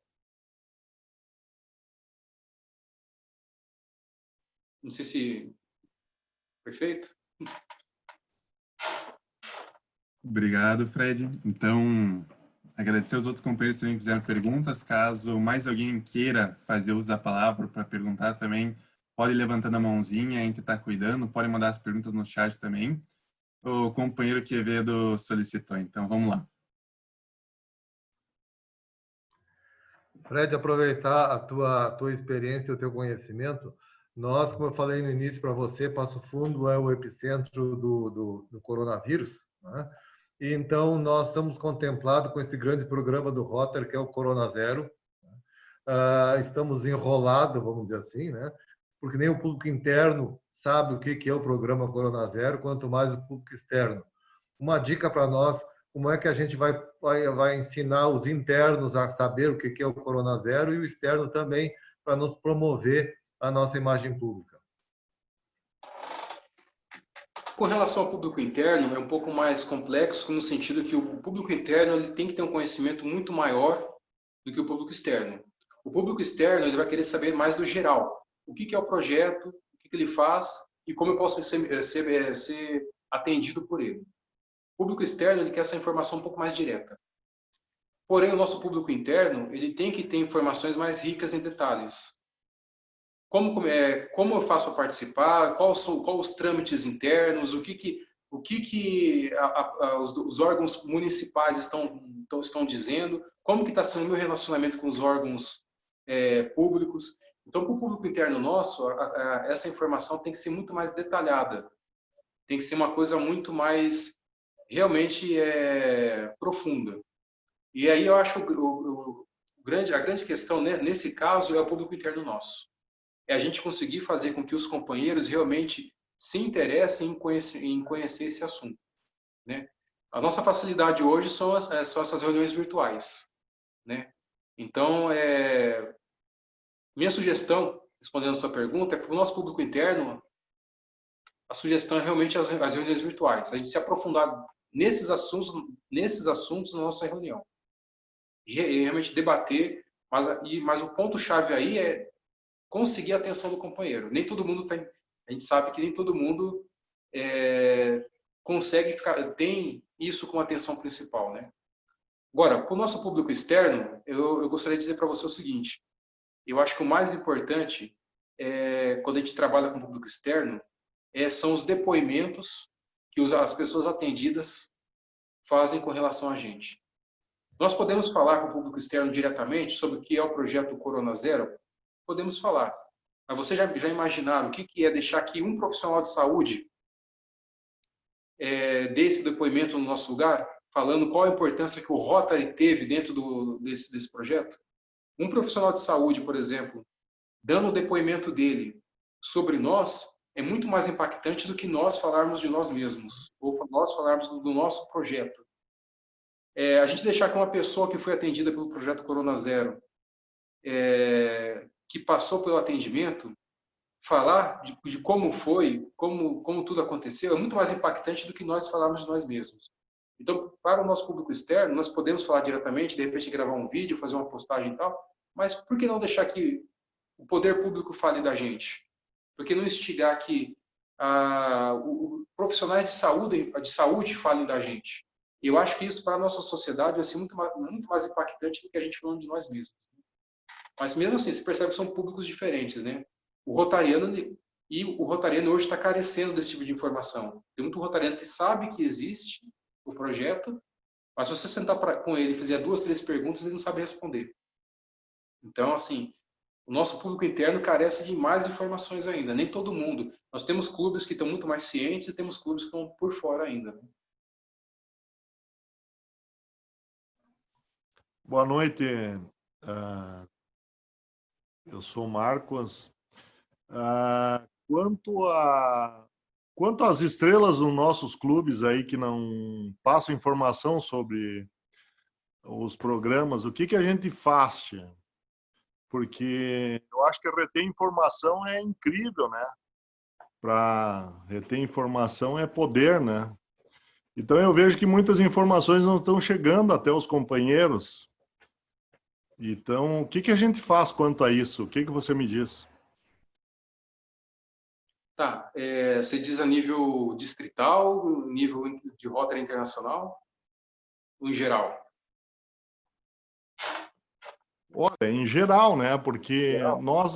Não sei se... Perfeito? Obrigado, Fred. Então, agradecer aos outros companheiros que também fizeram perguntas. Caso mais alguém queira fazer uso da palavra para perguntar também, pode ir levantando a mãozinha, a gente está cuidando, pode mandar as perguntas no chat também. O companheiro Quevedo solicitou, então vamos lá. Fred, aproveitar a tua experiência e o teu conhecimento. Nós, como eu falei no início para você, Passo Fundo é o epicentro do coronavírus, né? E então nós estamos contemplados com esse grande programa do Rotary, que é o Corona Zero. Estamos enrolados, vamos dizer assim, né? Porque nem o público interno sabe o que é o programa Corona Zero, quanto mais o público externo. Uma dica para nós, como é que a gente vai ensinar os internos a saber o que é o Corona Zero e o externo também, para nos promover a nossa imagem pública. Com relação ao público interno, é um pouco mais complexo, no sentido que o público interno ele tem que ter um conhecimento muito maior do que o público externo. O público externo ele vai querer saber mais do geral. O que é o projeto, o que ele faz e como eu posso ser atendido por ele. O público externo ele quer essa informação um pouco mais direta. Porém, o nosso público interno ele tem que ter informações mais ricas em detalhes. Como eu faço para participar? Quais os trâmites internos? O que os órgãos municipais estão dizendo? Como que está sendo o meu relacionamento com os órgãos públicos? Então, para o público interno nosso, essa informação tem que ser muito mais detalhada. Tem que ser uma coisa muito mais realmente profunda. E aí eu acho a grande questão, né, nesse caso é o público interno nosso. É a gente conseguir fazer com que os companheiros realmente se interessem em conhecer esse assunto, né? A nossa facilidade hoje são essas reuniões virtuais, né? Então, minha sugestão, respondendo a sua pergunta, é para o nosso público interno, a sugestão é realmente as reuniões virtuais. A gente se aprofundar nesses assuntos na nossa reunião. E realmente debater, mas o ponto-chave aí é conseguir a atenção do companheiro. Nem todo mundo tem, a gente sabe que nem todo mundo tem isso como atenção principal, né? Agora, para o nosso público externo, eu gostaria de dizer para você o seguinte: eu acho que o mais importante quando a gente trabalha com público externo, são os depoimentos que as pessoas atendidas fazem com relação a gente. Nós podemos falar com o público externo diretamente sobre o que é o projeto Corona Zero? Podemos falar. Mas vocês já imaginaram o que é deixar que um profissional de saúde dê esse depoimento no nosso lugar, falando qual a importância que o Rotary teve dentro desse projeto? Um profissional de saúde, por exemplo, dando o depoimento dele sobre nós, é muito mais impactante do que nós falarmos de nós mesmos, ou nós falarmos do nosso projeto. A gente deixar que uma pessoa que foi atendida pelo projeto Corona Zero, que passou pelo atendimento, falar de como foi, como tudo aconteceu, é muito mais impactante do que nós falarmos de nós mesmos. Então, para o nosso público externo, nós podemos falar diretamente, de repente gravar um vídeo, fazer uma postagem e tal, mas por que não deixar que o poder público fale da gente? Por que não instigar que os profissionais de saúde falem da gente? E eu acho que isso, para a nossa sociedade, vai ser muito mais impactante do que a gente falando de nós mesmos. Mas mesmo assim, você percebe que são públicos diferentes, né? O rotariano hoje está carecendo desse tipo de informação. Tem muito rotariano que sabe que existe o projeto, mas se você sentar com ele e fizer 2, 3 perguntas, ele não sabe responder. Então, assim, o nosso público interno carece de mais informações ainda, nem todo mundo. Nós temos clubes que estão muito mais cientes e temos clubes que estão por fora ainda. Boa noite. Eu sou o Marcos. Quanto às estrelas dos nossos clubes aí que não passam informação sobre os programas, o que a gente faz? Porque eu acho que reter informação é incrível, né? Para reter informação é poder, né? Então eu vejo que muitas informações não estão chegando até os companheiros. Então, o que a gente faz quanto a isso? O que você me diz? Tá, você diz a nível distrital, nível de Rotary internacional, ou em geral? Olha, em geral, né? Porque Geral. nós,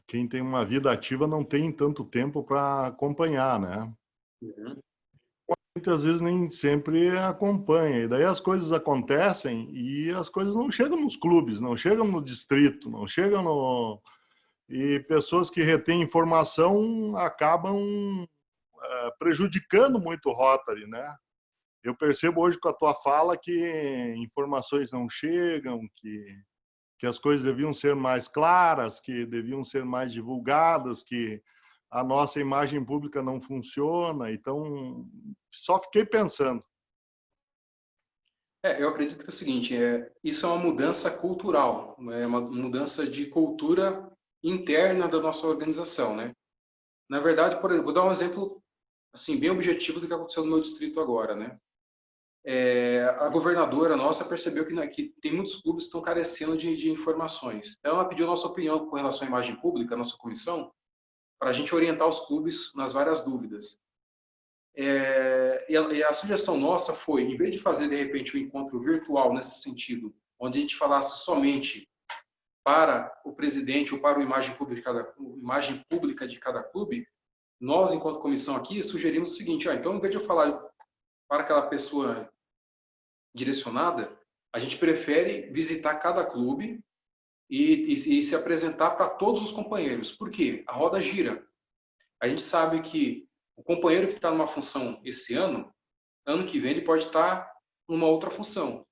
quem tem uma vida ativa não tem tanto tempo para acompanhar, né? Uhum. Muitas vezes nem sempre acompanha. E daí as coisas acontecem e as coisas não chegam nos clubes, não chegam no distrito, não chegam no... E pessoas que retêm informação acabam prejudicando muito o Rotary, né? Eu percebo hoje com a tua fala que informações não chegam, que as coisas deviam ser mais claras, que deviam ser mais divulgadas, que a nossa imagem pública não funciona. Então, só fiquei pensando. Eu acredito que é o seguinte, isso é uma mudança cultural, é uma mudança de cultura interna da nossa organização, né? Na verdade, por exemplo, vou dar um exemplo assim bem objetivo do que aconteceu no meu distrito agora, né? A governadora nossa percebeu que tem muitos clubes que estão carecendo de informações. Então, ela pediu a nossa opinião com relação à imagem pública, a nossa comissão, para a gente orientar os clubes nas várias dúvidas. E a sugestão nossa foi, em vez de fazer, de repente, um encontro virtual nesse sentido, onde a gente falasse somente para o presidente ou para a imagem pública de cada clube, nós, enquanto comissão aqui, sugerimos o seguinte, então, em vez de eu falar para aquela pessoa direcionada, a gente prefere visitar cada clube e se apresentar para todos os companheiros. Por quê? A roda gira. A gente sabe que o companheiro que está numa função esse ano que vem ele pode estar numa outra função.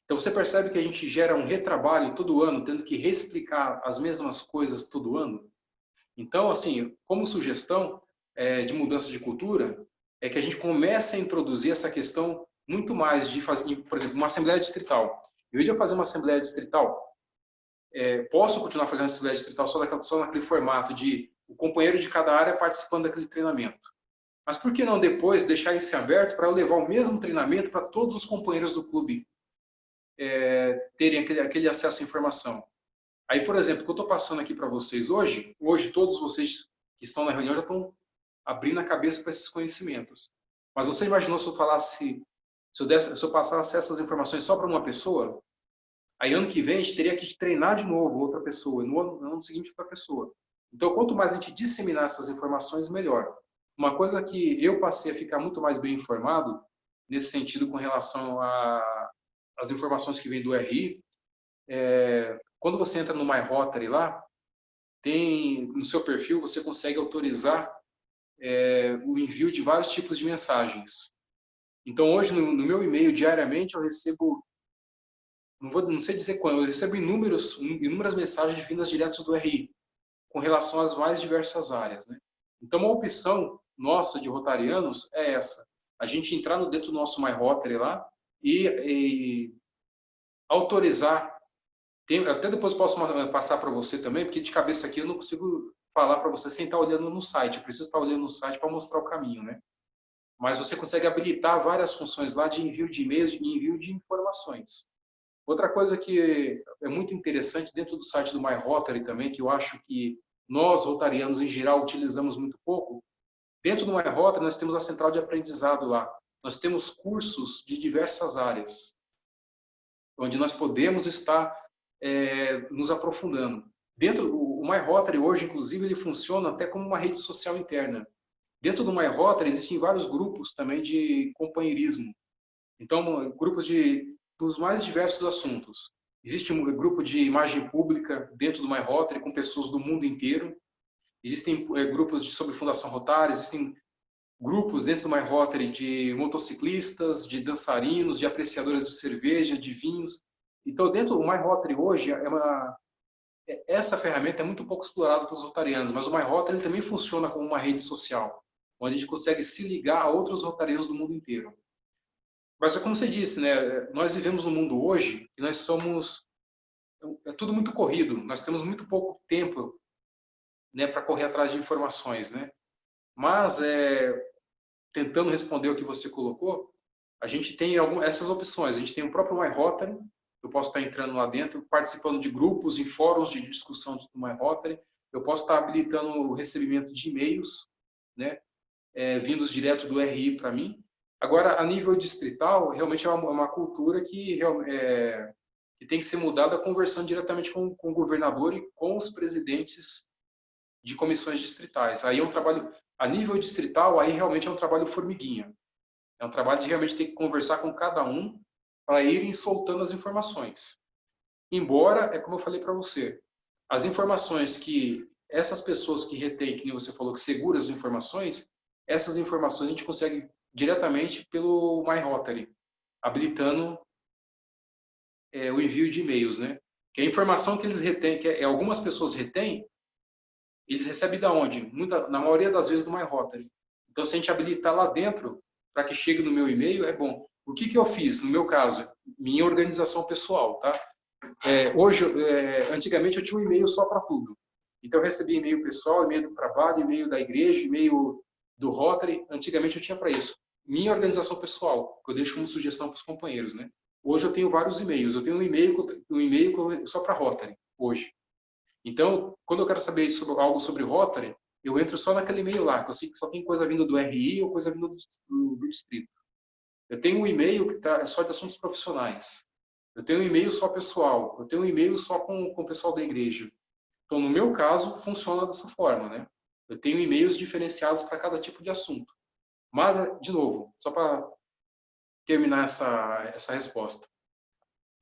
Então você percebe que a gente gera um retrabalho todo ano, tendo que reexplicar as mesmas coisas todo ano. Então, assim, como sugestão de mudança de cultura, é que a gente comece a introduzir essa questão muito mais de fazer, por exemplo, uma assembleia distrital. Em vez de eu fazer uma assembleia distrital, posso continuar fazendo assembleia distrital só naquele formato de o companheiro de cada área participando daquele treinamento. Mas por que não depois deixar isso aberto para eu levar o mesmo treinamento para todos os companheiros do clube terem aquele acesso à informação? Aí, por exemplo, o que eu estou passando aqui para vocês hoje todos vocês que estão na reunião já estão abrindo a cabeça para esses conhecimentos. Mas você imaginou se eu passasse essas informações só para uma pessoa? Aí, ano que vem, a gente teria que treinar de novo outra pessoa, no ano seguinte, outra pessoa. Então, quanto mais a gente disseminar essas informações, melhor. Uma coisa que eu passei a ficar muito mais bem informado, nesse sentido, com relação às informações que vêm do RI, quando você entra no My Rotary lá, no seu perfil, você consegue autorizar o envio de vários tipos de mensagens. Então, hoje, no meu e-mail, diariamente, eu recebo, não sei dizer quando, eu recebo inúmeras mensagens vindas diretas do RI, com relação às mais diversas áreas, né? Então, uma opção nossa de rotarianos é essa: a gente entrar dentro do nosso My Rotary lá e autorizar. Até depois posso passar para você também, porque de cabeça aqui eu não consigo falar para você sem estar olhando no site. Eu preciso estar olhando no site para mostrar o caminho, né? Mas você consegue habilitar várias funções lá de envio de e-mails e envio de informações. Outra coisa que é muito interessante dentro do site do My Rotary também, que eu acho que nós, rotarianos em geral, utilizamos muito pouco, dentro do My Rotary nós temos a central de aprendizado lá. Nós temos cursos de diversas áreas, onde nós podemos estar nos aprofundando. O My Rotary hoje, inclusive, ele funciona até como uma rede social interna. Dentro do My Rotary existem vários grupos também de companheirismo. Então, grupos dos mais diversos assuntos. Existe um grupo de imagem pública dentro do My Rotary com pessoas do mundo inteiro. Existem grupos sobre Fundação Rotary, existem grupos dentro do My Rotary de motociclistas, de dançarinos, de apreciadores de cerveja, de vinhos. Então, dentro do My Rotary hoje, essa ferramenta é muito pouco explorada pelos rotarianos, mas o My Rotary ele também funciona como uma rede social, onde a gente consegue se ligar a outros rotarianos do mundo inteiro. Mas, como você disse, né, nós vivemos num mundo hoje que nós somos... É tudo muito corrido, nós temos muito pouco tempo, né, para correr atrás de informações, né? Mas, tentando responder o que você colocou, a gente tem essas opções. A gente tem o próprio My Rotary, eu posso estar entrando lá dentro, participando de grupos e fóruns de discussão do My Rotary, eu posso estar habilitando o recebimento de e-mails, né, vindos direto do RI para mim. Agora, a nível distrital, realmente é uma cultura que tem que ser mudada conversando diretamente com o governador e com os presidentes de comissões distritais. Aí é um trabalho, a nível distrital, aí realmente é um trabalho formiguinha. É um trabalho de realmente ter que conversar com cada um para irem soltando as informações. Embora, como eu falei para você, as informações que essas pessoas que retêm, que nem você falou, que seguram as informações, essas informações a gente consegue diretamente pelo My Rotary, habilitando o envio de e-mails, né? Que a informação que eles retêm, que algumas pessoas retêm, eles recebem da onde? Na maioria das vezes do My Rotary. Então, se a gente habilitar lá dentro, para que chegue no meu e-mail, é bom. O que eu fiz, no meu caso? Minha organização pessoal, tá? Hoje, antigamente eu tinha um e-mail só para tudo. Então, eu recebia e-mail pessoal, e-mail do trabalho, e-mail da igreja, e-mail do Rotary. Antigamente eu tinha para isso. Minha organização pessoal, que eu deixo como sugestão para os companheiros, né? Hoje eu tenho vários e-mails. Eu tenho um e-mail só para Rotary, hoje. Então, quando eu quero saber algo sobre Rotary, eu entro só naquele e-mail lá, que eu sei que só tem coisa vindo do RI ou coisa vindo do distrito. Eu tenho um e-mail que é só de assuntos profissionais. Eu tenho um e-mail só pessoal. Eu tenho um e-mail só com o pessoal da igreja. Então, no meu caso, funciona dessa forma, né? Eu tenho e-mails diferenciados para cada tipo de assunto. Mas, de novo, só para terminar essa resposta.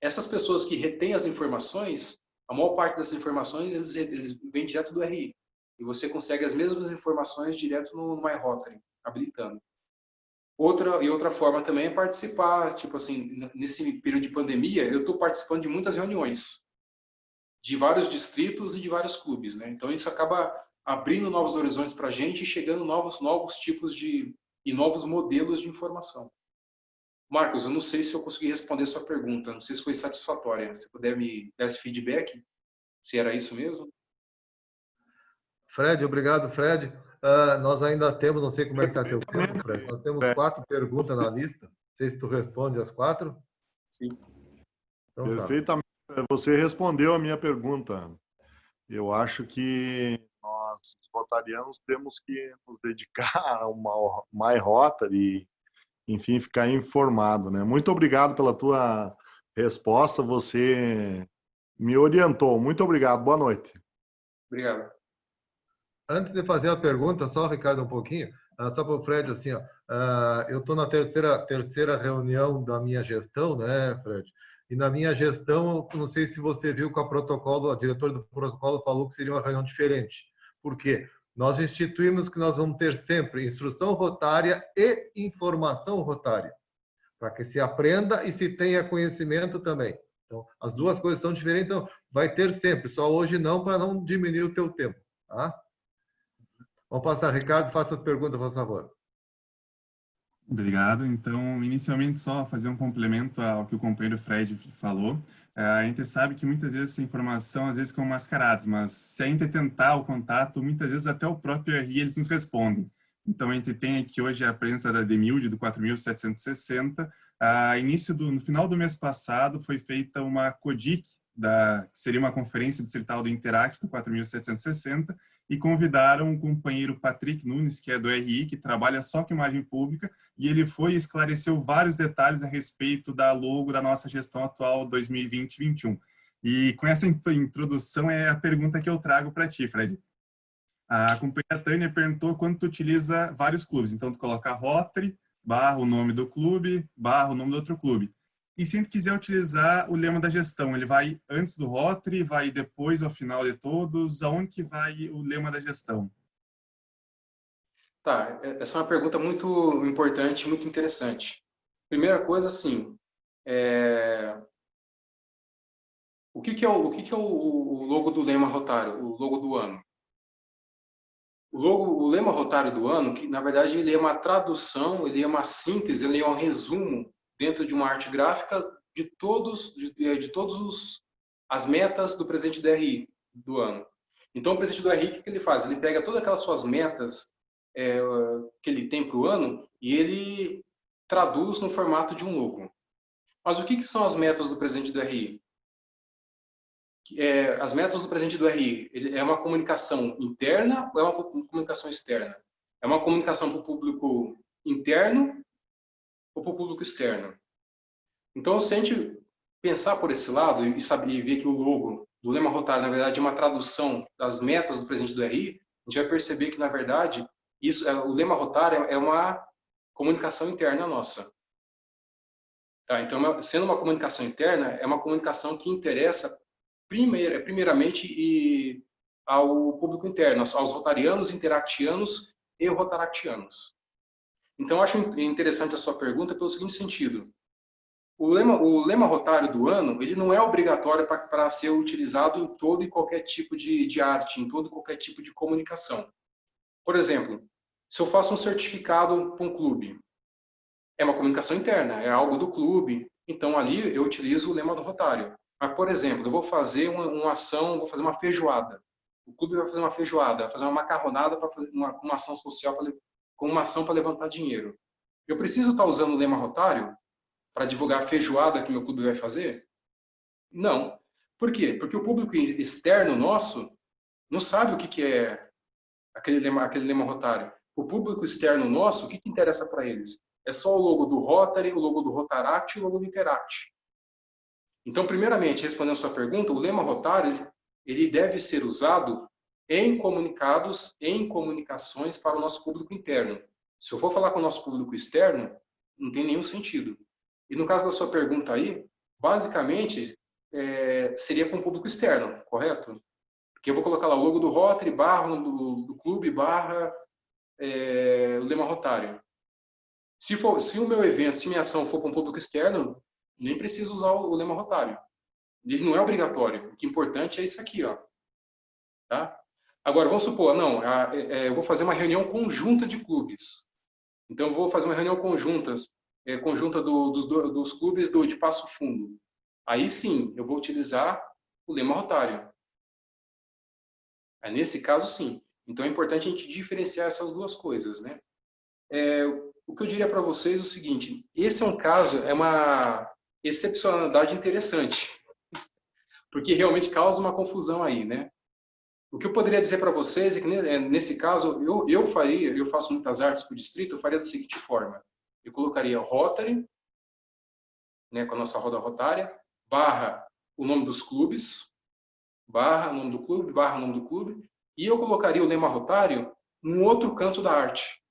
Essas pessoas que retêm as informações, a maior parte das informações, eles vêm direto do RI. E você consegue as mesmas informações direto no My Rotary, habilitando. Outra forma também é participar, tipo assim, nesse período de pandemia, eu estou participando de muitas reuniões, de vários distritos e de vários clubes, né? Então isso acaba abrindo novos horizontes para a gente e chegando novos tipos e novos modelos de informação. Marcos, eu não sei se eu consegui responder a sua pergunta, não sei se foi satisfatória. Se puder me dar esse feedback, se era isso mesmo? Fred, obrigado, Fred. Nós ainda temos, não sei como é que está teu tempo, Fred, nós temos 4 perguntas na lista. Não sei se tu responde as 4. Sim. Então, perfeitamente. Tá. Você respondeu a minha pergunta. Eu acho que nós, os rotarianos, temos que nos dedicar a uma My Rotary e, enfim, ficar informado, né? Muito obrigado pela tua resposta, você me orientou. Muito obrigado, boa noite. Obrigado. Antes de fazer a pergunta, só, Ricardo, um pouquinho, só para o Fred, assim, ó, eu estou na terceira reunião da minha gestão, né, Fred? E na minha gestão, não sei se você viu que a diretora do protocolo falou que seria uma reunião diferente. Por quê? Nós instituímos que nós vamos ter sempre instrução rotária e informação rotária, para que se aprenda e se tenha conhecimento também. Então, as duas coisas são diferentes, então vai ter sempre, só hoje não, para não diminuir o teu tempo, tá? Vamos passar, Ricardo, faça as perguntas, por favor. Obrigado. Então, inicialmente, só fazer um complemento ao que o companheiro Fred falou. A gente sabe que muitas vezes essa informação, às vezes, ficam mascaradas, mas se a gente tentar o contato, muitas vezes até o próprio RI, eles nos respondem. Então, a gente tem aqui hoje a presença da DEMILD, do 4760. No final do mês passado, foi feita uma CODIC, que seria uma conferência distrital do Interact, do 4760, e convidaram o companheiro Patrick Nunes, que é do RI, que trabalha só com imagem pública, e ele foi e esclareceu vários detalhes a respeito da logo da nossa gestão atual 2020-21. E com essa introdução é a pergunta que eu trago para ti, Fred. A companheira Tânia perguntou quando tu utiliza vários clubes. Então, tu coloca Rotary, / o nome do clube, / o nome do outro clube. E se a gente quiser utilizar o lema da gestão, ele vai antes do Rotary, vai depois, ao final de todos? Aonde que vai o lema da gestão? Tá, essa é uma pergunta muito importante, muito interessante. Primeira coisa, assim, o que é o logo do lema rotário, o logo do ano? O lema rotário do ano, que na verdade ele é uma tradução, ele é uma síntese, ele é um resumo dentro de uma arte gráfica de todas as metas do presidente do RI do ano. Então, o presidente do RI, o que ele faz? Ele pega todas aquelas suas metas que ele tem para o ano e ele traduz no formato de um logo. Mas o que são as metas do presidente do RI? As metas do presidente do RI, é uma comunicação interna ou é uma comunicação externa? É uma comunicação para o público interno ou para o público externo? Então, se a gente pensar por esse lado e ver que o logo do lema rotário, na verdade, é uma tradução das metas do presidente do RI, a gente vai perceber que, na verdade, o lema rotário é uma comunicação interna nossa. Tá? Então, sendo uma comunicação interna, é uma comunicação que interessa primeiramente ao público interno, aos rotarianos, interactianos e rotaractianos. Então, eu acho interessante a sua pergunta pelo seguinte sentido. O lema rotário do ano, ele não é obrigatório para ser utilizado em todo e qualquer tipo de arte, em todo e qualquer tipo de comunicação. Por exemplo, se eu faço um certificado para um clube, é uma comunicação interna, é algo do clube, então ali eu utilizo o lema do rotário. Mas, por exemplo, eu vou fazer uma ação, vou fazer uma feijoada. O clube vai fazer uma feijoada, vai fazer uma macarronada para fazer uma ação social, com uma ação para levantar dinheiro. Eu preciso estar usando o lema rotário para divulgar a feijoada que meu clube vai fazer? Não. Por quê? Porque o público externo nosso não sabe o que é aquele lema rotário. O público externo nosso, o que interessa para eles? É só o logo do Rotary, o logo do Rotaract e o logo do Interact. Então, primeiramente, respondendo a sua pergunta, o lema rotário ele deve ser usado em comunicados, em comunicações para o nosso público interno. Se eu for falar com o nosso público externo, não tem nenhum sentido. E no caso da sua pergunta aí, basicamente, seria para um público externo, correto? Porque eu vou colocar lá o logo do Rotary, do clube, o lema rotário. Se o meu evento, se minha ação for para um público externo, nem preciso usar o lema rotário. Ele não é obrigatório. O que é importante é isso aqui, ó. Tá? Agora, vamos supor, não, eu vou fazer uma reunião conjunta de clubes. Então, eu vou fazer uma reunião conjunta dos clubes de Passo Fundo. Aí sim, eu vou utilizar o lema rotário. Nesse caso, sim. Então, é importante a gente diferenciar essas duas coisas, né? O que eu diria para vocês é o seguinte, esse é um caso, é uma excepcionalidade interessante, porque realmente causa uma confusão aí, né? O que eu poderia dizer para vocês é que nesse caso, eu faço muitas artes para o distrito, eu faria da seguinte forma, eu colocaria Rotary, né, com a nossa roda rotária, barra o nome dos clubes, barra o nome do clube, barra o nome do clube, e eu colocaria o lema rotário num outro canto da arte.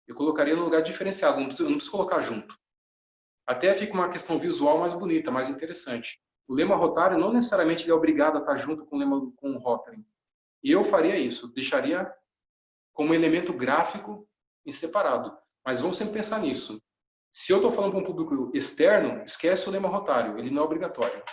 Eu colocaria num lugar diferenciado, não preciso colocar junto. Até fica uma questão visual mais bonita, mais interessante. O lema rotário não necessariamente ele é obrigado a estar junto com o lema com o Rotary. E eu faria isso, deixaria como elemento gráfico em separado. Mas vamos sempre pensar nisso. Se eu estou falando para um público externo, esquece o lema rotário, ele não é obrigatório.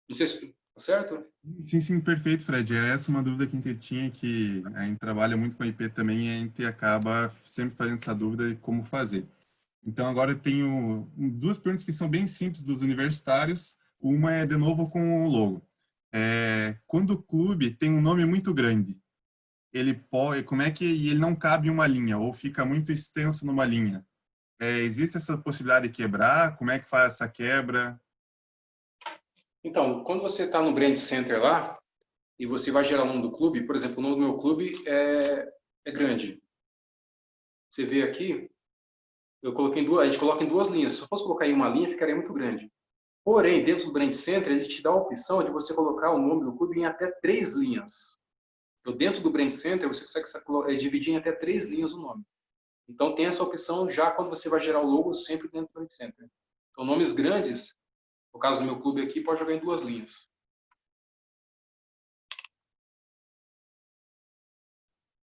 Não sei se está certo? Sim, perfeito, Fred. Essa é uma dúvida que a gente tinha, que a gente trabalha muito com a IP também, e a gente acaba sempre fazendo essa dúvida de como fazer. Então, agora eu tenho duas perguntas que são bem simples dos universitários. Uma é, de novo, com o logo. Quando o clube tem um nome muito grande, ele pode, como é que ele não cabe em uma linha, ou fica muito extenso numa linha? Existe essa possibilidade de quebrar? Como é que faz essa quebra? Então, quando você está no Brand Center lá, e você vai gerar o nome do clube, por exemplo, o nome do meu clube é grande. Você vê aqui, eu coloquei a gente coloca em duas linhas. Se eu fosse colocar em uma linha, ficaria muito grande. Porém, dentro do Brand Center, ele te dá a opção de você colocar o nome do clube em até 3 linhas. Então, dentro do Brand Center, você consegue dividir em até 3 linhas o nome. Então, tem essa opção já quando você vai gerar o logo sempre dentro do Brand Center. Então, nomes grandes, no caso do meu clube aqui, pode jogar em 2 linhas.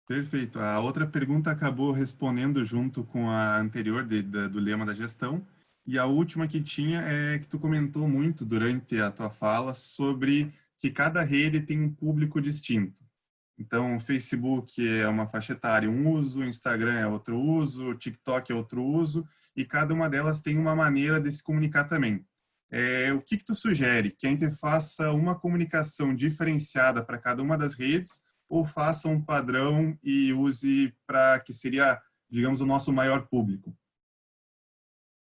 Perfeito. A outra pergunta acabou respondendo junto com a anterior do lema da gestão. E a última que tinha é que tu comentou muito durante a tua fala sobre que cada rede tem um público distinto. Então, o Facebook é uma faixa etária, um uso, o Instagram é outro uso, o TikTok é outro uso, e cada uma delas tem uma maneira de se comunicar também. O que tu sugere? Que a gente faça uma comunicação diferenciada para cada uma das redes, ou faça um padrão e use para que seria, digamos, o nosso maior público?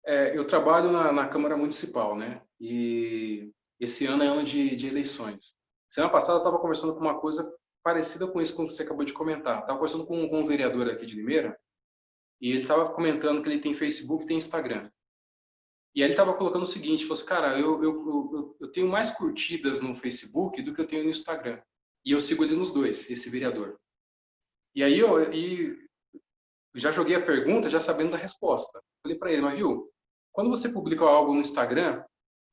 Eu trabalho na Câmara Municipal, né? E esse ano é ano de eleições. Semana passada eu estava conversando com uma coisa parecida com isso que você acabou de comentar. Estava conversando com um vereador aqui de Limeira, e ele estava comentando que ele tem Facebook e tem Instagram. E aí ele estava colocando o seguinte, falou assim, cara, eu tenho mais curtidas no Facebook do que eu tenho no Instagram. E eu sigo ele nos dois, esse vereador. E aí eu já joguei a pergunta já sabendo da resposta. Falei para ele, mas viu, quando você publica algo no Instagram,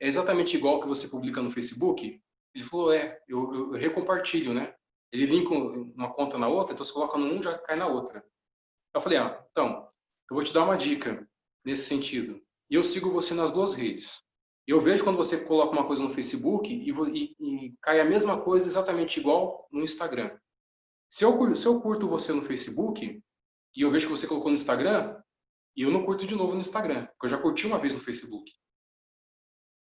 é exatamente igual ao que você publica no Facebook? Ele falou, eu recompartilho, né? Ele linka uma conta na outra, então você coloca no um, já cai na outra. Eu falei, então, eu vou te dar uma dica nesse sentido. E eu sigo você nas 2 redes. Eu vejo quando você coloca uma coisa no Facebook e cai a mesma coisa exatamente igual no Instagram. Se eu curto você no Facebook, e eu vejo que você colocou no Instagram, e eu não curto de novo no Instagram, porque eu já curti uma vez no Facebook.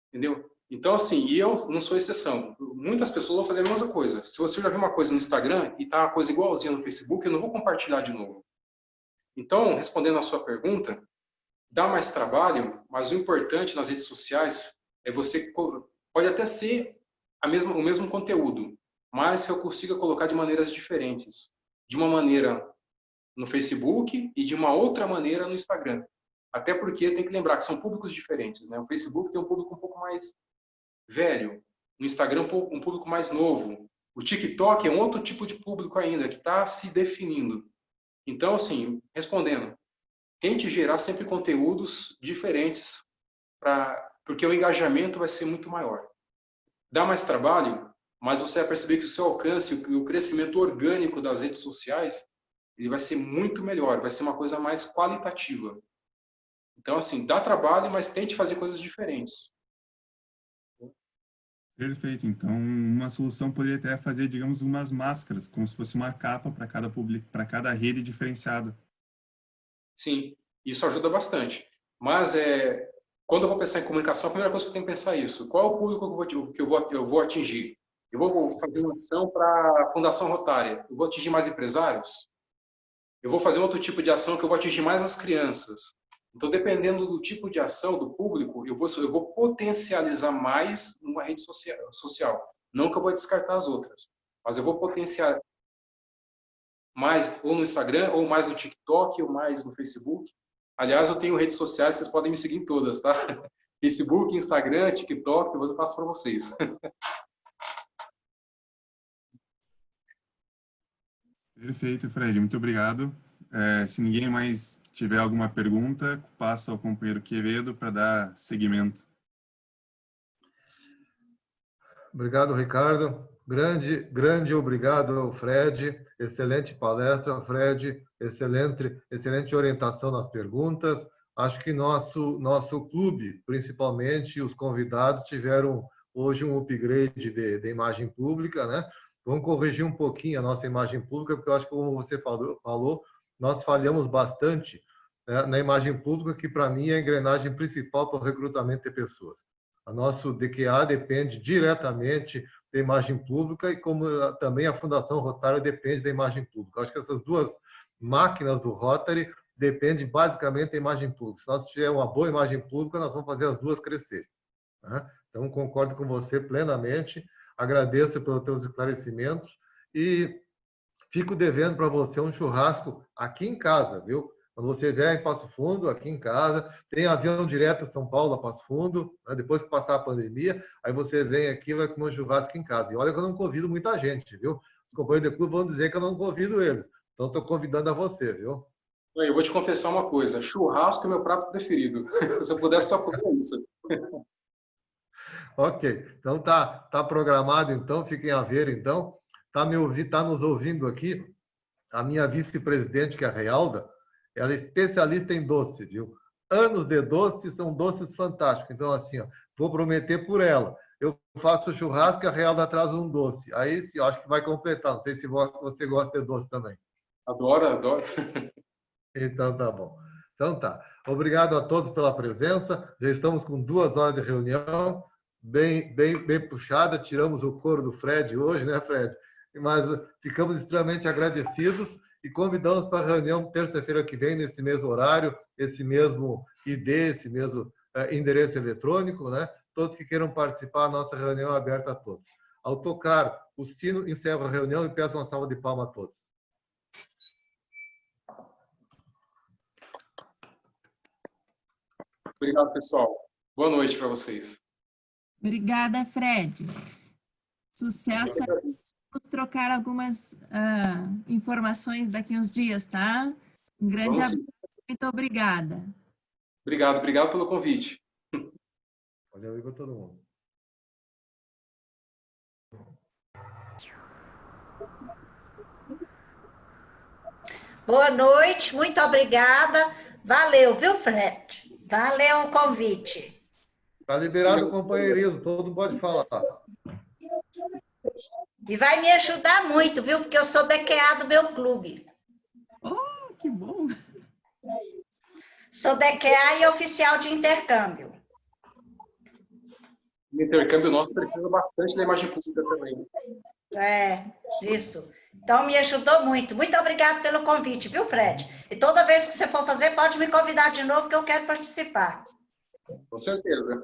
Entendeu? Então, assim, e eu não sou exceção. Muitas pessoas vão fazer a mesma coisa. Se você já viu uma coisa no Instagram e tá uma coisa igualzinha no Facebook, eu não vou compartilhar de novo. Então, respondendo a sua pergunta, dá mais trabalho, mas o importante nas redes sociais é você... Pode até ser o mesmo conteúdo, mas que eu consiga colocar de maneiras diferentes. De uma maneira no Facebook e de uma outra maneira no Instagram. Até porque tem que lembrar que são públicos diferentes, né? O Facebook tem um público um pouco mais velho, no Instagram um público mais novo. O TikTok é um outro tipo de público ainda, que está se definindo. Então, assim, respondendo, tente gerar sempre conteúdos diferentes, porque o engajamento vai ser muito maior. Dá mais trabalho, mas você vai perceber que o seu alcance, o crescimento orgânico das redes sociais, ele vai ser muito melhor, vai ser uma coisa mais qualitativa. Então, assim, dá trabalho, mas tente fazer coisas diferentes. Perfeito. Então, uma solução poderia até fazer, digamos, umas máscaras, como se fosse uma capa para cada público, para cada rede diferenciada. Sim, isso ajuda bastante. Mas quando eu vou pensar em comunicação, a primeira coisa que eu tenho que pensar é isso. Qual é o público que eu vou atingir? Eu vou fazer uma ação para a Fundação Rotária. Eu vou atingir mais empresários? Eu vou fazer outro tipo de ação que eu vou atingir mais as crianças. Então, dependendo do tipo de ação do público, eu vou potencializar mais numa rede social. Não que eu vou descartar as outras, mas eu vou potenciar mais ou no Instagram, ou mais no TikTok, ou mais no Facebook. Aliás, eu tenho redes sociais, vocês podem me seguir em todas, tá? Facebook, Instagram, TikTok, depois eu passo para vocês. Perfeito, Fred, muito obrigado. Se ninguém mais tiver alguma pergunta, passo ao companheiro Quevedo para dar seguimento. Obrigado, Ricardo. Grande obrigado ao Fred. Excelente palestra, Fred. Excelente orientação nas perguntas. Acho que nosso clube, principalmente os convidados, tiveram hoje um upgrade de imagem pública, né? Vamos corrigir um pouquinho a nossa imagem pública, porque eu acho que, como você falou, nós falhamos bastante, né, na imagem pública, que para mim é a engrenagem principal para o recrutamento de pessoas. O nosso DQA depende diretamente da imagem pública e como também a Fundação Rotary depende da imagem pública. Acho que essas duas máquinas do Rotary dependem basicamente da imagem pública. Se nós tivermos uma boa imagem pública, nós vamos fazer as duas crescer, né? Então, concordo com você plenamente. Agradeço pelos teus esclarecimentos e fico devendo para você um churrasco aqui em casa, viu? Quando você vier em Passo Fundo, aqui em casa, tem avião direto São Paulo a Passo Fundo, né? Depois que passar a pandemia, aí você vem aqui e vai comer um churrasco em casa. E olha que eu não convido muita gente, viu? Os companheiros de clube vão dizer que eu não convido eles. Então, estou convidando a você, viu? Eu vou te confessar uma coisa, churrasco é meu prato preferido. Se eu pudesse só comer isso. Ok, então tá programado, então, fiquem a ver, então. Tá nos ouvindo aqui a minha vice-presidente, que é a Realda, ela é especialista em doce, viu? Anos de doce, são doces fantásticos. Então, assim, ó, vou prometer por ela. Eu faço churrasco e a Realda traz um doce. Aí, sim, eu acho que vai completar. Não sei se você gosta de doce também. Adoro. Então, tá bom. Então, tá. Obrigado a todos pela presença. Já estamos com 2 horas de reunião. Bem puxada. Tiramos o couro do Fred hoje, né, Fred? Mas ficamos extremamente agradecidos e convidamos para a reunião terça-feira que vem, nesse mesmo horário, esse mesmo ID, esse mesmo endereço eletrônico, né? Todos que queiram participar, a nossa reunião é aberta a todos. Ao tocar o sino, encerro a reunião e peço uma salva de palmas a todos. Obrigado, pessoal. Boa noite para vocês. Obrigada, Fred. Sucesso. Vamos trocar algumas informações daqui uns dias, tá? Um grande abraço. Muito obrigada. Obrigado pelo convite. Valeu para todo mundo. Boa noite, muito obrigada. Valeu, viu, Fred? Valeu o convite. Está liberado o companheirismo, todo mundo pode falar. E vai me ajudar muito, viu? Porque eu sou DQA do meu clube. Oh, que bom! Sou DQA e oficial de intercâmbio. O intercâmbio nosso precisa bastante da imagem pública também. É, isso. Então, me ajudou muito. Muito obrigada pelo convite, viu, Fred? E toda vez que você for fazer, pode me convidar de novo, que eu quero participar. Com certeza.